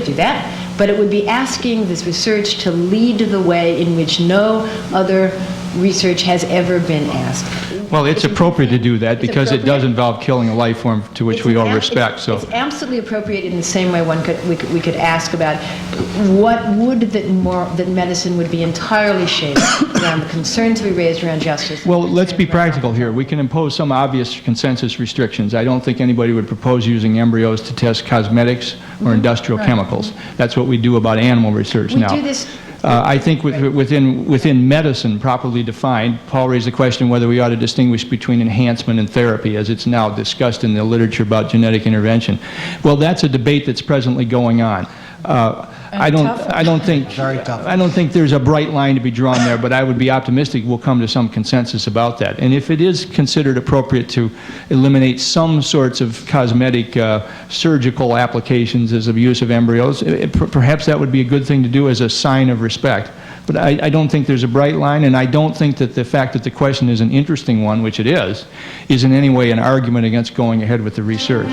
do that, but it would be asking this research to lead the way in which no other research has ever been asked. Well, it's appropriate to do that because it does involve killing a life form to which we all respect. So it's absolutely appropriate in the same way we could ask about what would that medicine would be entirely shaped around the concerns we raised around justice. Well, let's be practical here. We can impose some obvious consensus restrictions. I don't think anybody would propose using embryos to test cosmetics or industrial chemicals. That's what we do about animal research now. We do this. I think within medicine, properly defined, Paul raised the question whether we ought to distinguish between enhancement and therapy, as it's now discussed in the literature about genetic intervention. Well, that's a debate that's presently going on. I don't think there's a bright line to be drawn there, but I would be optimistic we'll come to some consensus about that. And if it is considered appropriate to eliminate some sorts of cosmetic surgical applications as of use of embryos, perhaps that would be a good thing to do as a sign of respect. But I don't think there's a bright line, and I don't think that the fact that the question is an interesting one, which it is in any way an argument against going ahead with the research.